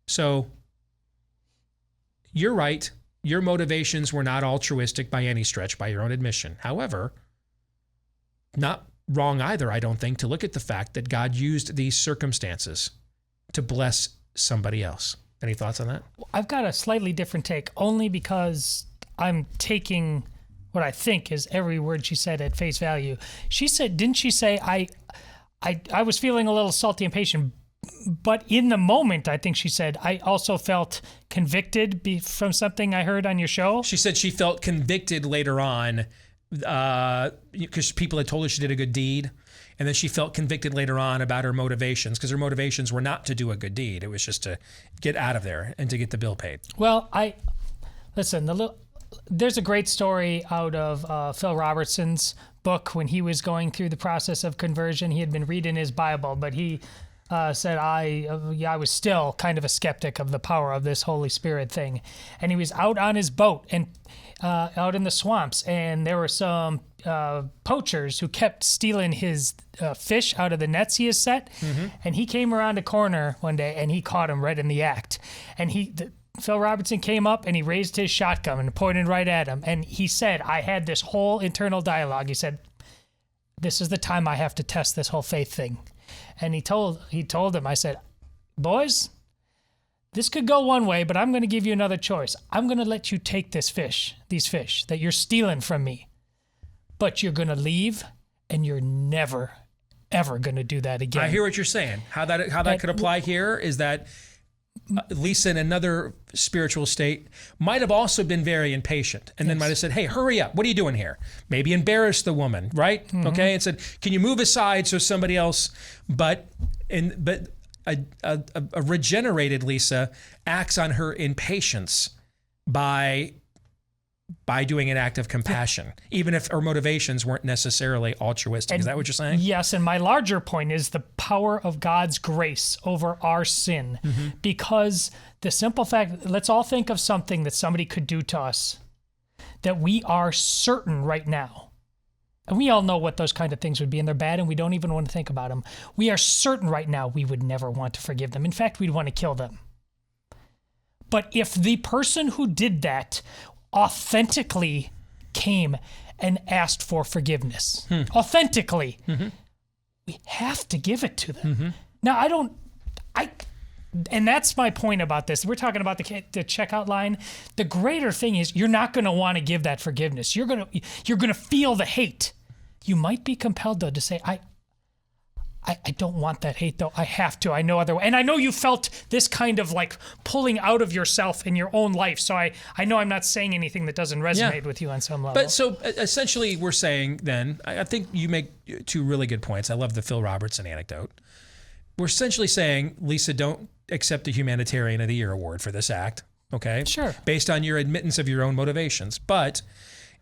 So you're right. Your motivations were not altruistic by any stretch, by your own admission. However, not wrong either, I don't think, to look at the fact that God used these circumstances to bless somebody else. Any thoughts on that? I've got a slightly different take, only because I'm taking what I think is every word she said at face value. She said, didn't she say, I was feeling a little salty and impatient, but in the moment, I think she said, I also felt convicted from something I heard on your show. She said she felt convicted later on because people had told her she did a good deed. And then she felt convicted later on about her motivations, because her motivations were not to do a good deed. It was just to get out of there and to get the bill paid. Well, there's a great story out of Phil Robertson's book when he was going through the process of conversion. He had been reading his Bible, but he said, I was still kind of a skeptic of the power of this Holy Spirit thing. And he was out on his boat and out in the swamps, and there were some poachers who kept stealing his fish out of the nets he has set. Mm-hmm. And he came around a corner one day and he caught him right in the act. And Phil Robertson came up and he raised his shotgun and pointed right at him. And he said, I had this whole internal dialogue. He said, this is the time I have to test this whole faith thing. And he told him, I said, boys, this could go one way, but I'm going to give you another choice. I'm going to let you take these fish that you're stealing from me, but you're going to leave and you're never, ever going to do that again. I hear what you're saying. How that could apply here is that Lisa, in another spiritual state, might have also been very impatient and then might have said, hey, hurry up. What are you doing here? Maybe embarrass the woman, right? Mm-hmm. Okay. And said, can you move aside so somebody else, but a regenerated Lisa acts on her impatience by doing an act of compassion, even if her motivations weren't necessarily altruistic. Is that what you're saying? Yes, and my larger point is the power of God's grace over our sin. Mm-hmm. Because the simple fact, let's all think of something that somebody could do to us that we are certain right now, and we all know what those kind of things would be, and they're bad, and we don't even want to think about them. We are certain right now we would never want to forgive them. In fact, we'd want to kill them. But if the person who did that authentically came and asked for forgiveness authentically, we have to give it to them. Now, and that's my point about this. We're talking about the checkout line. The greater thing is you're not going to want to give that forgiveness. You're going to feel the hate. You might be compelled, though, to say, I don't want that hate, though. I have to. I know other way. And I know you felt this kind of like pulling out of yourself in your own life. So I know I'm not saying anything that doesn't resonate with you on some level. But so essentially we're saying then, I think you make two really good points. I love the Phil Robertson anecdote. We're essentially saying, Lisa, don't accept the Humanitarian of the Year award for this act, okay? Sure. Based on your admittance of your own motivations. But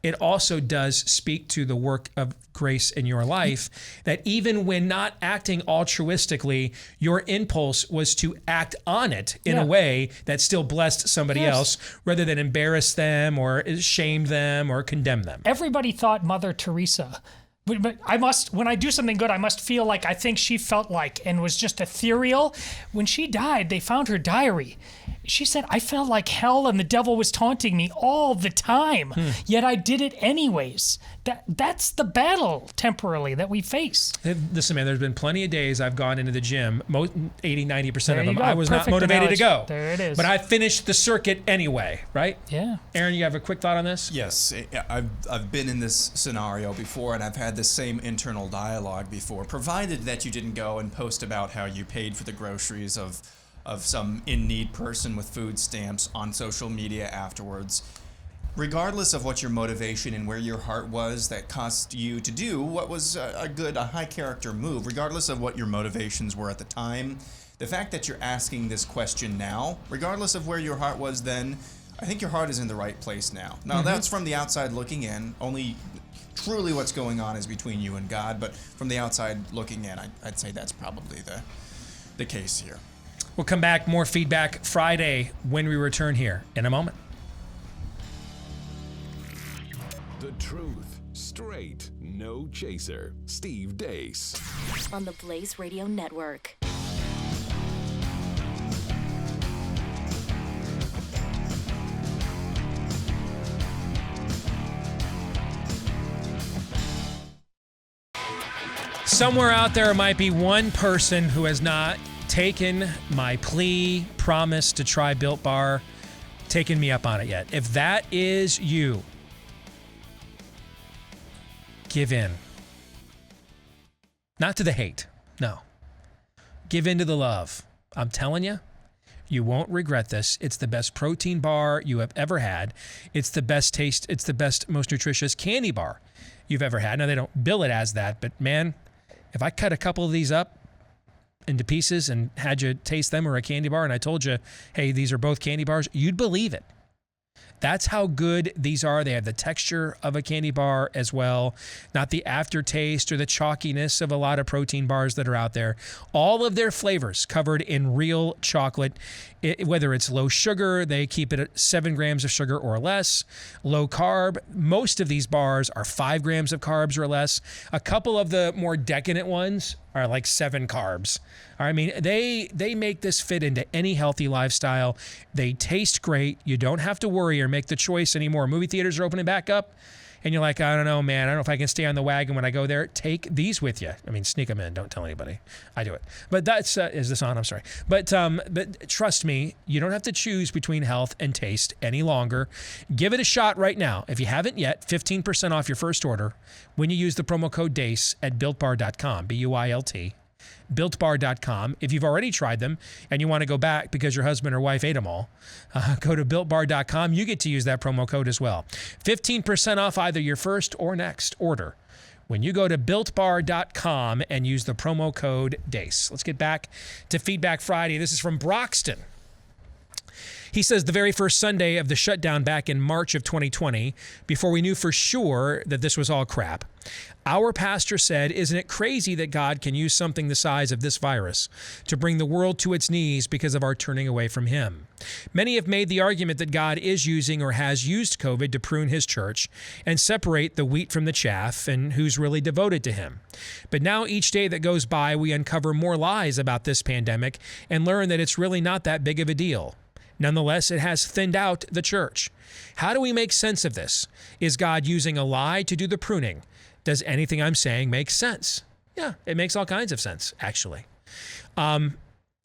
it also does speak to the work of grace in your life, that even when not acting altruistically, your impulse was to act on it in a way that still blessed somebody else, rather than embarrass them or shame them or condemn them. Everybody thought Mother Teresa. But I must, when I do something good, I must feel like I think she felt like, and was just ethereal. When she died, they found her diary. She said, I felt like hell and the devil was taunting me all the time, yet I did it anyways. That's the battle temporarily that we face. Listen, man, there's been plenty of days I've gone into the gym, 80, 90% of them, go. I was Perfect not motivated to go. There it is. But I finished the circuit anyway, right? Yeah. Aaron, you have a quick thought on this? Yes, I've been in this scenario before, and I've had the same internal dialogue before, provided that you didn't go and post about how you paid for the groceries of some in-need person with food stamps on social media afterwards. Regardless of what your motivation and where your heart was that caused you to do what was a high character move, regardless of what your motivations were at the time, the fact that you're asking this question now, regardless of where your heart was then, I think your heart is in the right place now. Now, that's from the outside looking in. Only truly what's going on is between you and God, but from the outside looking in, I'd say that's probably the case here. We'll come back, more Feedback Friday when we return here in a moment. The truth, straight, no chaser. Steve Deace. On the Blaze Radio Network. Somewhere out there might be one person who has not taken my plea, promise to try Built Bar, taken me up on it yet. If that is you, give in. Not to the hate, no. Give in to the love. I'm telling you, you won't regret this. It's the best protein bar you have ever had. It's the best taste, it's the best, most nutritious candy bar you've ever had. Now, they don't bill it as that, but man, if I cut a couple of these up into pieces and had you taste them or a candy bar and I told you, hey, these are both candy bars, you'd believe it. That's how good these are. They have the texture of a candy bar as well, not the aftertaste or the chalkiness of a lot of protein bars that are out there. All of their flavors covered in real chocolate. Whether it's low sugar, they keep it at 7 grams of sugar or less. Low carb, most of these bars are 5 grams of carbs or less. A couple of the more decadent ones are like 7 carbs. I mean, they make this fit into any healthy lifestyle. They taste great. You don't have to worry or make the choice anymore. Movie theaters are opening back up, and you're like, I don't know, man. I don't know if I can stay on the wagon when I go there. Take these with you. I mean, sneak them in. Don't tell anybody. I do it. But that's, is this on? I'm sorry. But trust me, you don't have to choose between health and taste any longer. Give it a shot right now. If you haven't yet, 15% off your first order when you use the promo code DACE at BuiltBar.com, BUILT. BuiltBar.com. If you've already tried them and you want to go back because your husband or wife ate them all, go to BuiltBar.com. You get to use that promo code as well. 15% off either your first or next order when you go to BuiltBar.com and use the promo code DACE. Let's get back to Feedback Friday. This is from Broxton. He says the very first Sunday of the shutdown back in March of 2020, before we knew for sure that this was all crap, our pastor said, isn't it crazy that God can use something the size of this virus to bring the world to its knees because of our turning away from him? Many have made the argument that God is using or has used COVID to prune his church and separate the wheat from the chaff and who's really devoted to him. But now each day that goes by, we uncover more lies about this pandemic and learn that it's really not that big of a deal. Nonetheless, it has thinned out the church. How do we make sense of this? Is God using a lie to do the pruning? Does anything I'm saying make sense? Yeah, it makes all kinds of sense, actually.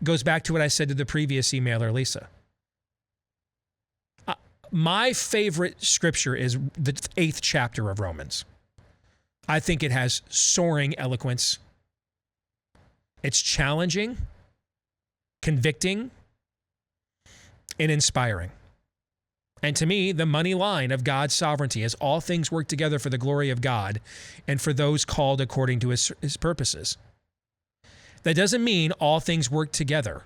Goes back to what I said to the previous emailer, Lisa. My favorite scripture is the 8th chapter of Romans. I think it has soaring eloquence. It's challenging, convicting, and inspiring. And to me, the money line of God's sovereignty is all things work together for the glory of God and for those called according to his purposes. That doesn't mean all things work together.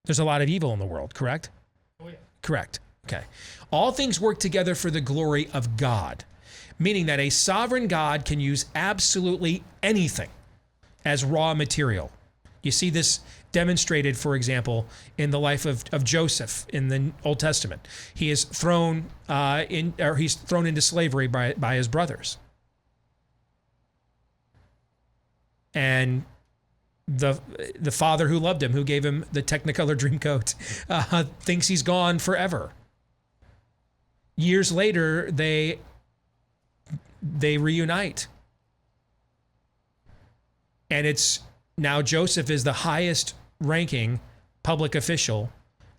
There's a lot of evil in the world, correct? Oh, yeah. Correct. Okay. All things work together for the glory of God, meaning that a sovereign God can use absolutely anything as raw material. You see this demonstrated, for example, in the life of Joseph in the Old Testament. He is thrown he's thrown into slavery by his brothers. And the father who loved him, who gave him the Technicolor Dreamcoat, thinks he's gone forever. Years later, they reunite. And it's now Joseph is the highest ranking public official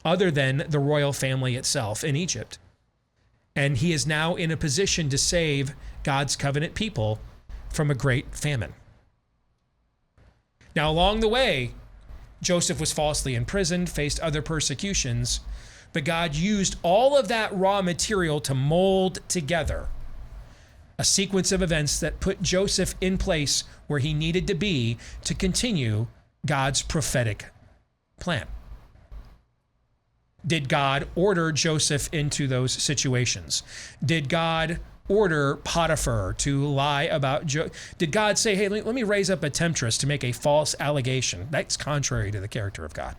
other than the royal family itself in Egypt. And he is now in a position to save God's covenant people from a great famine. Now, along the way, Joseph was falsely imprisoned, faced other persecutions, but God used all of that raw material to mold together a sequence of events that put Joseph in place where he needed to be to continue God's prophetic plan. Did God order Joseph into those situations? Did God order Potiphar to lie about Did God say, hey, let me raise up a temptress to make a false allegation? That's contrary to the character of God.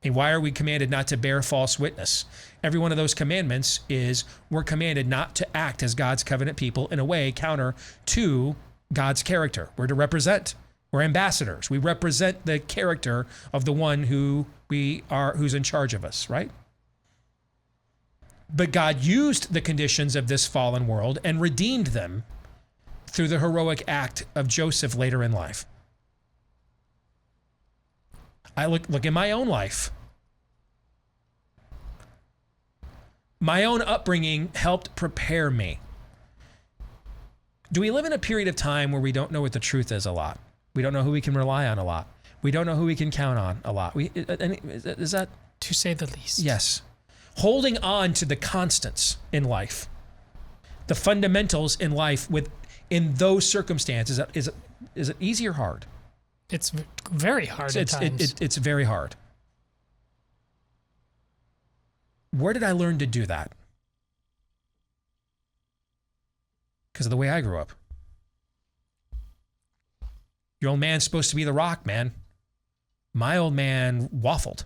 And why are we commanded not to bear false witness? Every one of those commandments is we're commanded not to act as God's covenant people in a way counter to God's character. We're to represent. We're ambassadors. We represent the character of the one who's in charge of us, right? But God used the conditions of this fallen world and redeemed them through the heroic act of Joseph later in life. I look in my own life. My own upbringing helped prepare me. Do we live in a period of time where we don't know what the truth is a lot? We don't know who we can rely on a lot. We don't know who we can count on a lot. Is that? To say the least. Yes. Holding on to the constants in life, the fundamentals in life in those circumstances, is it easy or hard? It's very hard at times. It's very hard. Where did I learn to do that? Because of the way I grew up. Your old man's supposed to be the rock, man. My old man waffled.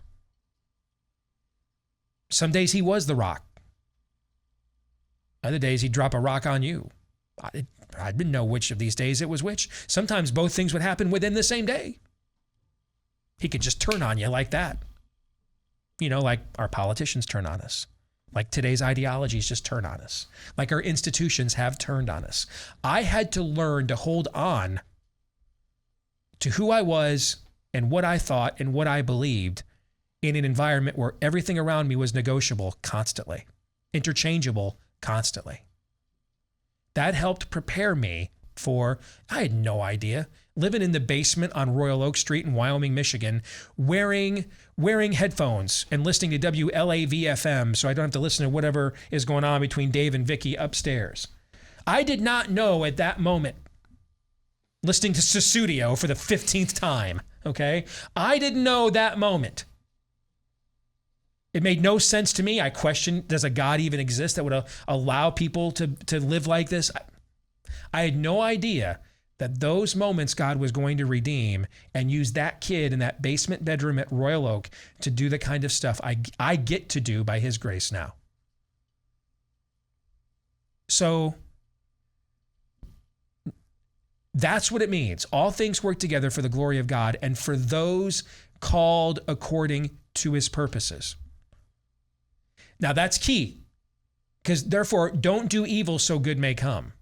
Some days he was the rock. Other days he'd drop a rock on you. I didn't know which of these days it was which. Sometimes both things would happen within the same day. He could just turn on you like that. You know, like our politicians turn on us. Like today's ideologies just turn on us. Like our institutions have turned on us. I had to learn to hold on to who I was and what I thought and what I believed in an environment where everything around me was negotiable constantly, interchangeable constantly. That helped prepare me for, I had no idea, living in the basement on Royal Oak Street in Wyoming, Michigan, wearing headphones and listening to WLAV-FM so I don't have to listen to whatever is going on between Dave and Vicky upstairs. I did not know at that moment, listening to Susudio for the 15th time, okay? I didn't know that moment. It made no sense to me. I questioned, does a God even exist that would allow people to live like this? I had no idea that those moments God was going to redeem and use that kid in that basement bedroom at Royal Oak to do the kind of stuff I get to do by his grace now. So that's what it means. All things work together for the glory of God and for those called according to his purposes. Now that's key, because therefore don't do evil so good may come.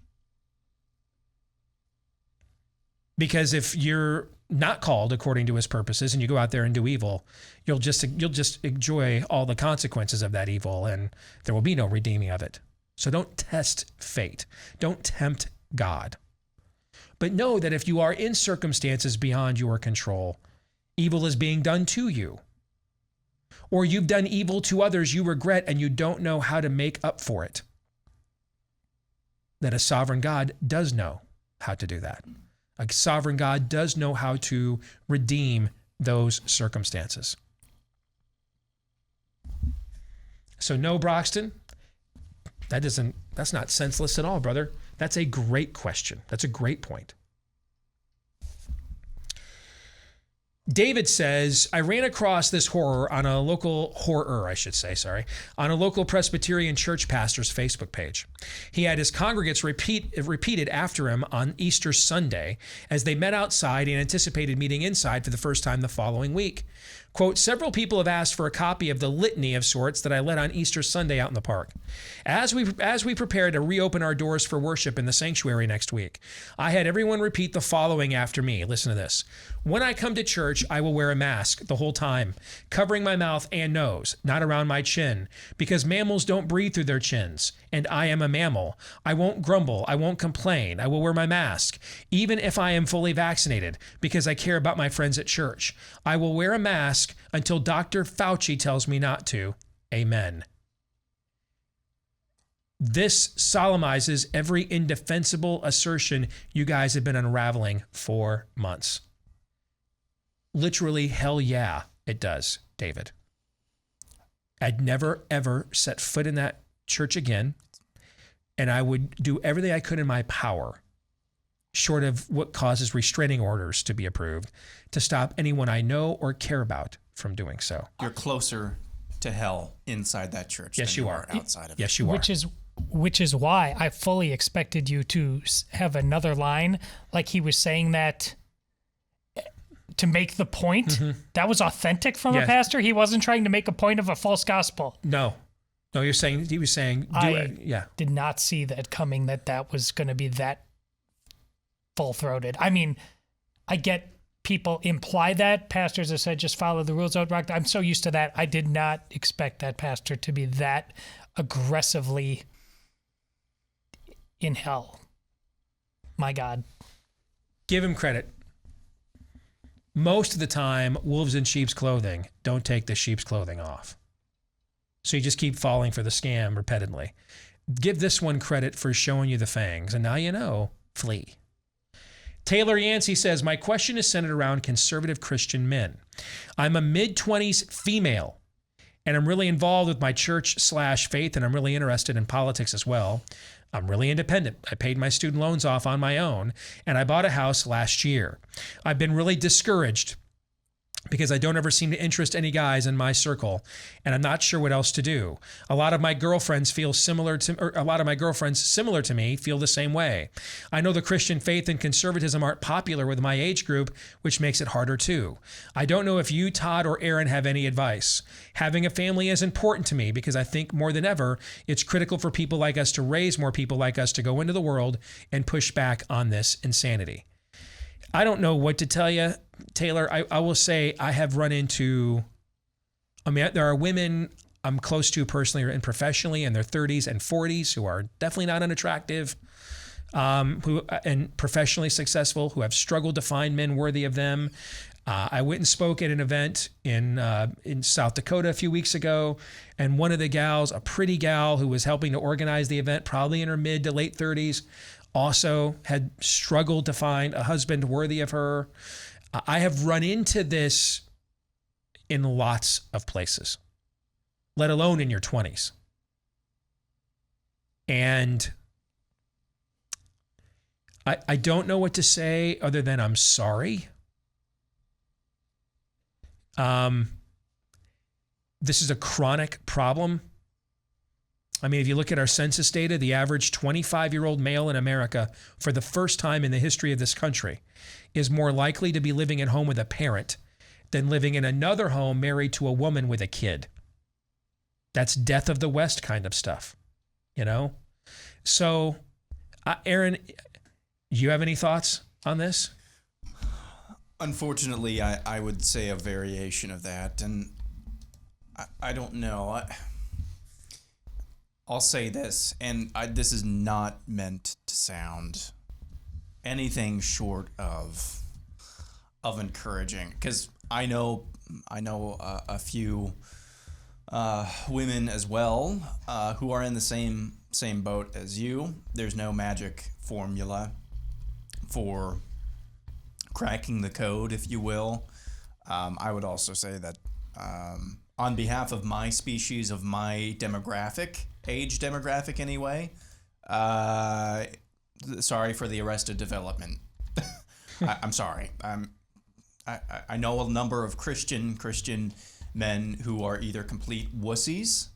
Because if you're not called according to his purposes and you go out there and do evil, you'll just enjoy all the consequences of that evil, and there will be no redeeming of it. So don't test fate. Don't tempt God. But know that if you are in circumstances beyond your control, evil is being done to you. Or you've done evil to others you regret and you don't know how to make up for it. That a sovereign God does know how to do that. A sovereign God does know how to redeem those circumstances. So no, Broxton, that's not senseless at all, brother. That's a great question. That's a great point. David says, I ran across this horror on a local Presbyterian church pastor's Facebook page. He had his congregants repeated after him on Easter Sunday as they met outside and anticipated meeting inside for the first time the following week. Quote, several people have asked for a copy of the litany of sorts that I led on Easter Sunday out in the park. As we prepare to reopen our doors for worship in the sanctuary next week, I had everyone repeat the following after me. Listen to this. When I come to church, I will wear a mask the whole time, covering my mouth and nose, not around my chin, because mammals don't breathe through their chins, and I am a mammal. I won't grumble. I won't complain. I will wear my mask, even if I am fully vaccinated, because I care about my friends at church. I will wear a mask until Dr. Fauci tells me not to. Amen. This solemnizes every indefensible assertion you guys have been unraveling for months. Literally, hell yeah, it does, David. I'd never, ever set foot in that church again, and I would do everything I could in my power, short of what causes restraining orders to be approved, to stop anyone I know or care about from doing so. You're closer to hell inside that church than you are outside of it. Yes, you are. Which is why I fully expected you to have another line, like he was saying that to make the point. Mm-hmm. That was authentic from a pastor. He wasn't trying to make a point of a false gospel. No, he was saying, did not see that coming, that was going to be that full-throated. I mean, I get people imply that. Pastors have said, just follow the rules. I'm so used to that. I did not expect that pastor to be that aggressively in hell. My God. Give him credit. Most of the time, wolves in sheep's clothing don't take the sheep's clothing off. So you just keep falling for the scam repeatedly. Give this one credit for showing you the fangs, and now you know, flee. Taylor Yancey says, my question is centered around conservative Christian men. I'm a mid-20s female, and I'm really involved with my church/faith, and I'm really interested in politics as well. I'm really independent. I paid my student loans off on my own, and I bought a house last year. I've been really discouraged because I don't ever seem to interest any guys in my circle, and I'm not sure what else to do. A lot of my girlfriends similar to me feel the same way. I know the Christian faith and conservatism aren't popular with my age group, which makes it harder too. I don't know if you, Todd, or Aaron have any advice. Having a family is important to me because I think more than ever, it's critical for people like us to raise more people like us to go into the world and push back on this insanity. I don't know what to tell you, Taylor. I will say I have run into, there are women I'm close to personally and professionally in their 30s and 40s who are definitely not unattractive, who and professionally successful, who have struggled to find men worthy of them. I went and spoke at an event in South Dakota a few weeks ago, and one of the gals, a pretty gal who was helping to organize the event, probably in her mid to late 30s, also had struggled to find a husband worthy of her. I have run into this in lots of places, let alone in your 20s. And I don't know what to say other than I'm sorry. This is a chronic problem. I mean, if you look at our census data, the average 25-year-old male in America, for the first time in the history of this country, is more likely to be living at home with a parent than living in another home married to a woman with a kid. That's death of the West kind of stuff, you know? So, Aaron, do you have any thoughts on this? Unfortunately, I would say a variation of that, and I don't know. I'll say this, and this is not meant to sound anything short of encouraging, because I know a few women as well who are in the same boat as you. There's no magic formula for cracking the code, if you will. I would also say that on behalf of my species, of my age demographic anyway, sorry for the arrested development. I'm sorry. I know a number of Christian men who are either complete wussies,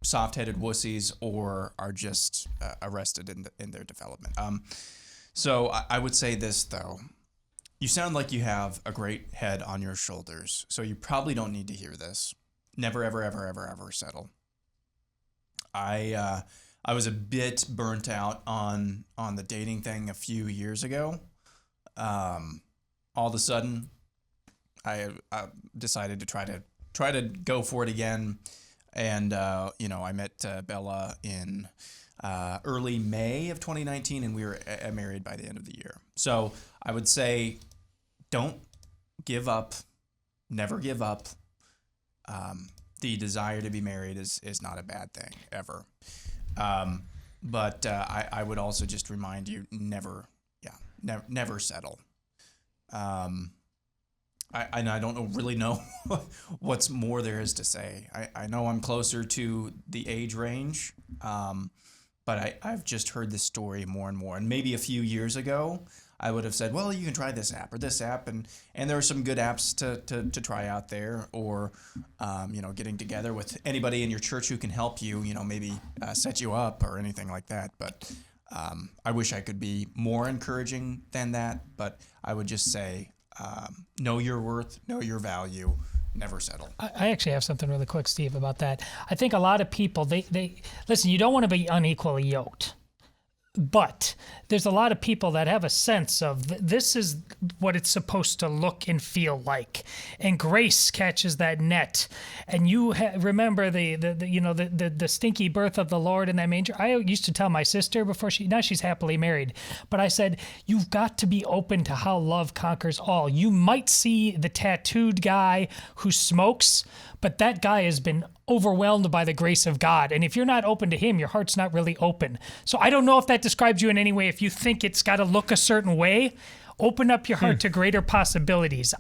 soft-headed wussies, or are just arrested in their development. So I would say this, though. You sound like you have a great head on your shoulders, so you probably don't need to hear this. Never, ever, ever, ever, ever settle. I was a bit burnt out on the dating thing a few years ago. All of a sudden, I decided to try to go for it again, and I met Bella in early May of 2019, and we were married by the end of the year. So I would say, don't give up, never give up. The desire to be married is not a bad thing ever. But I would also just remind you, never settle. I don't really know what's more there is to say. I know I'm closer to the age range, but I've just heard this story more and more. And maybe a few years ago, I would have said, well, you can try this app or this app, and there are some good apps to try out there, or getting together with anybody in your church who can help you, maybe set you up or anything like that. But I wish I could be more encouraging than that, but I would just say, know your worth, know your value, never settle. I actually have something really quick, Steve, about that. I think a lot of people, they listen, you don't want to be unequally yoked. But there's a lot of people that have a sense of this is what it's supposed to look and feel like, and grace catches that net. And you remember the stinky birth of the Lord in that manger. I used to tell my sister now she's happily married, but I said, you've got to be open to how love conquers all. You might see the tattooed guy who smokes, but that guy has been overwhelmed by the grace of God. And if you're not open to him, your heart's not really open. So I don't know if that describes you in any way. If you think it's got to look a certain way, open up your heart to greater possibilities.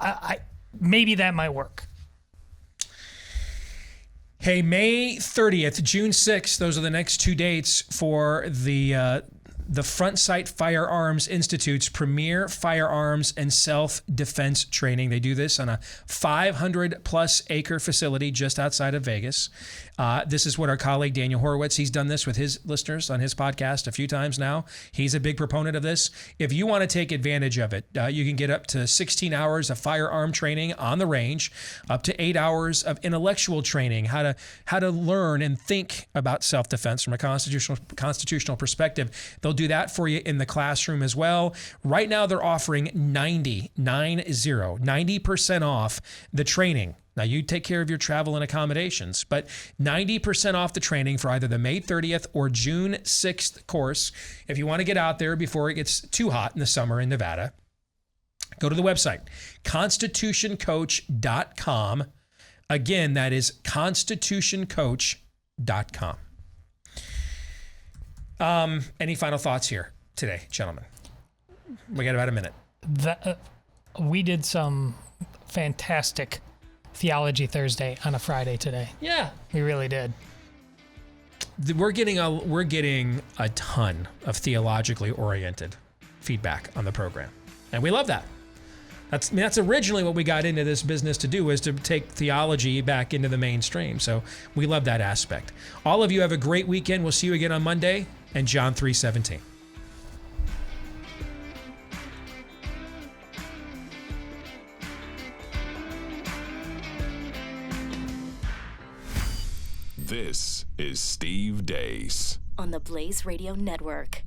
Maybe that might work. Hey, May 30th, June 6th, those are the next two dates for the Front Sight Firearms Institute's premier firearms and self-defense training. They do this on a 500-plus acre facility just outside of Vegas. This is what our colleague Daniel Horowitz, he's done this with his listeners on his podcast a few times now. He's a big proponent of this. If you want to take advantage of it, you can get up to 16 hours of firearm training on the range, up to 8 hours of intellectual training, how to learn and think about self-defense from a constitutional perspective. They'll do that for you in the classroom as well. Right now, they're offering 90% off the training. Now, you take care of your travel and accommodations, but 90% off the training for either the May 30th or June 6th course. If you want to get out there before it gets too hot in the summer in Nevada, go to the website, constitutioncoach.com. Again, that is constitutioncoach.com. Any final thoughts here today, gentlemen? We got about a minute. We did some fantastic Theology Thursday on a Friday today. Yeah, we really did. We're getting a ton of theologically oriented feedback on the program, and we love that. That's originally what we got into this business to do, is to take theology back into the mainstream. So we love that aspect. All of you have a great weekend. We'll see you again on Monday, and John 3:17. This is Steve Deace on the Blaze Radio Network.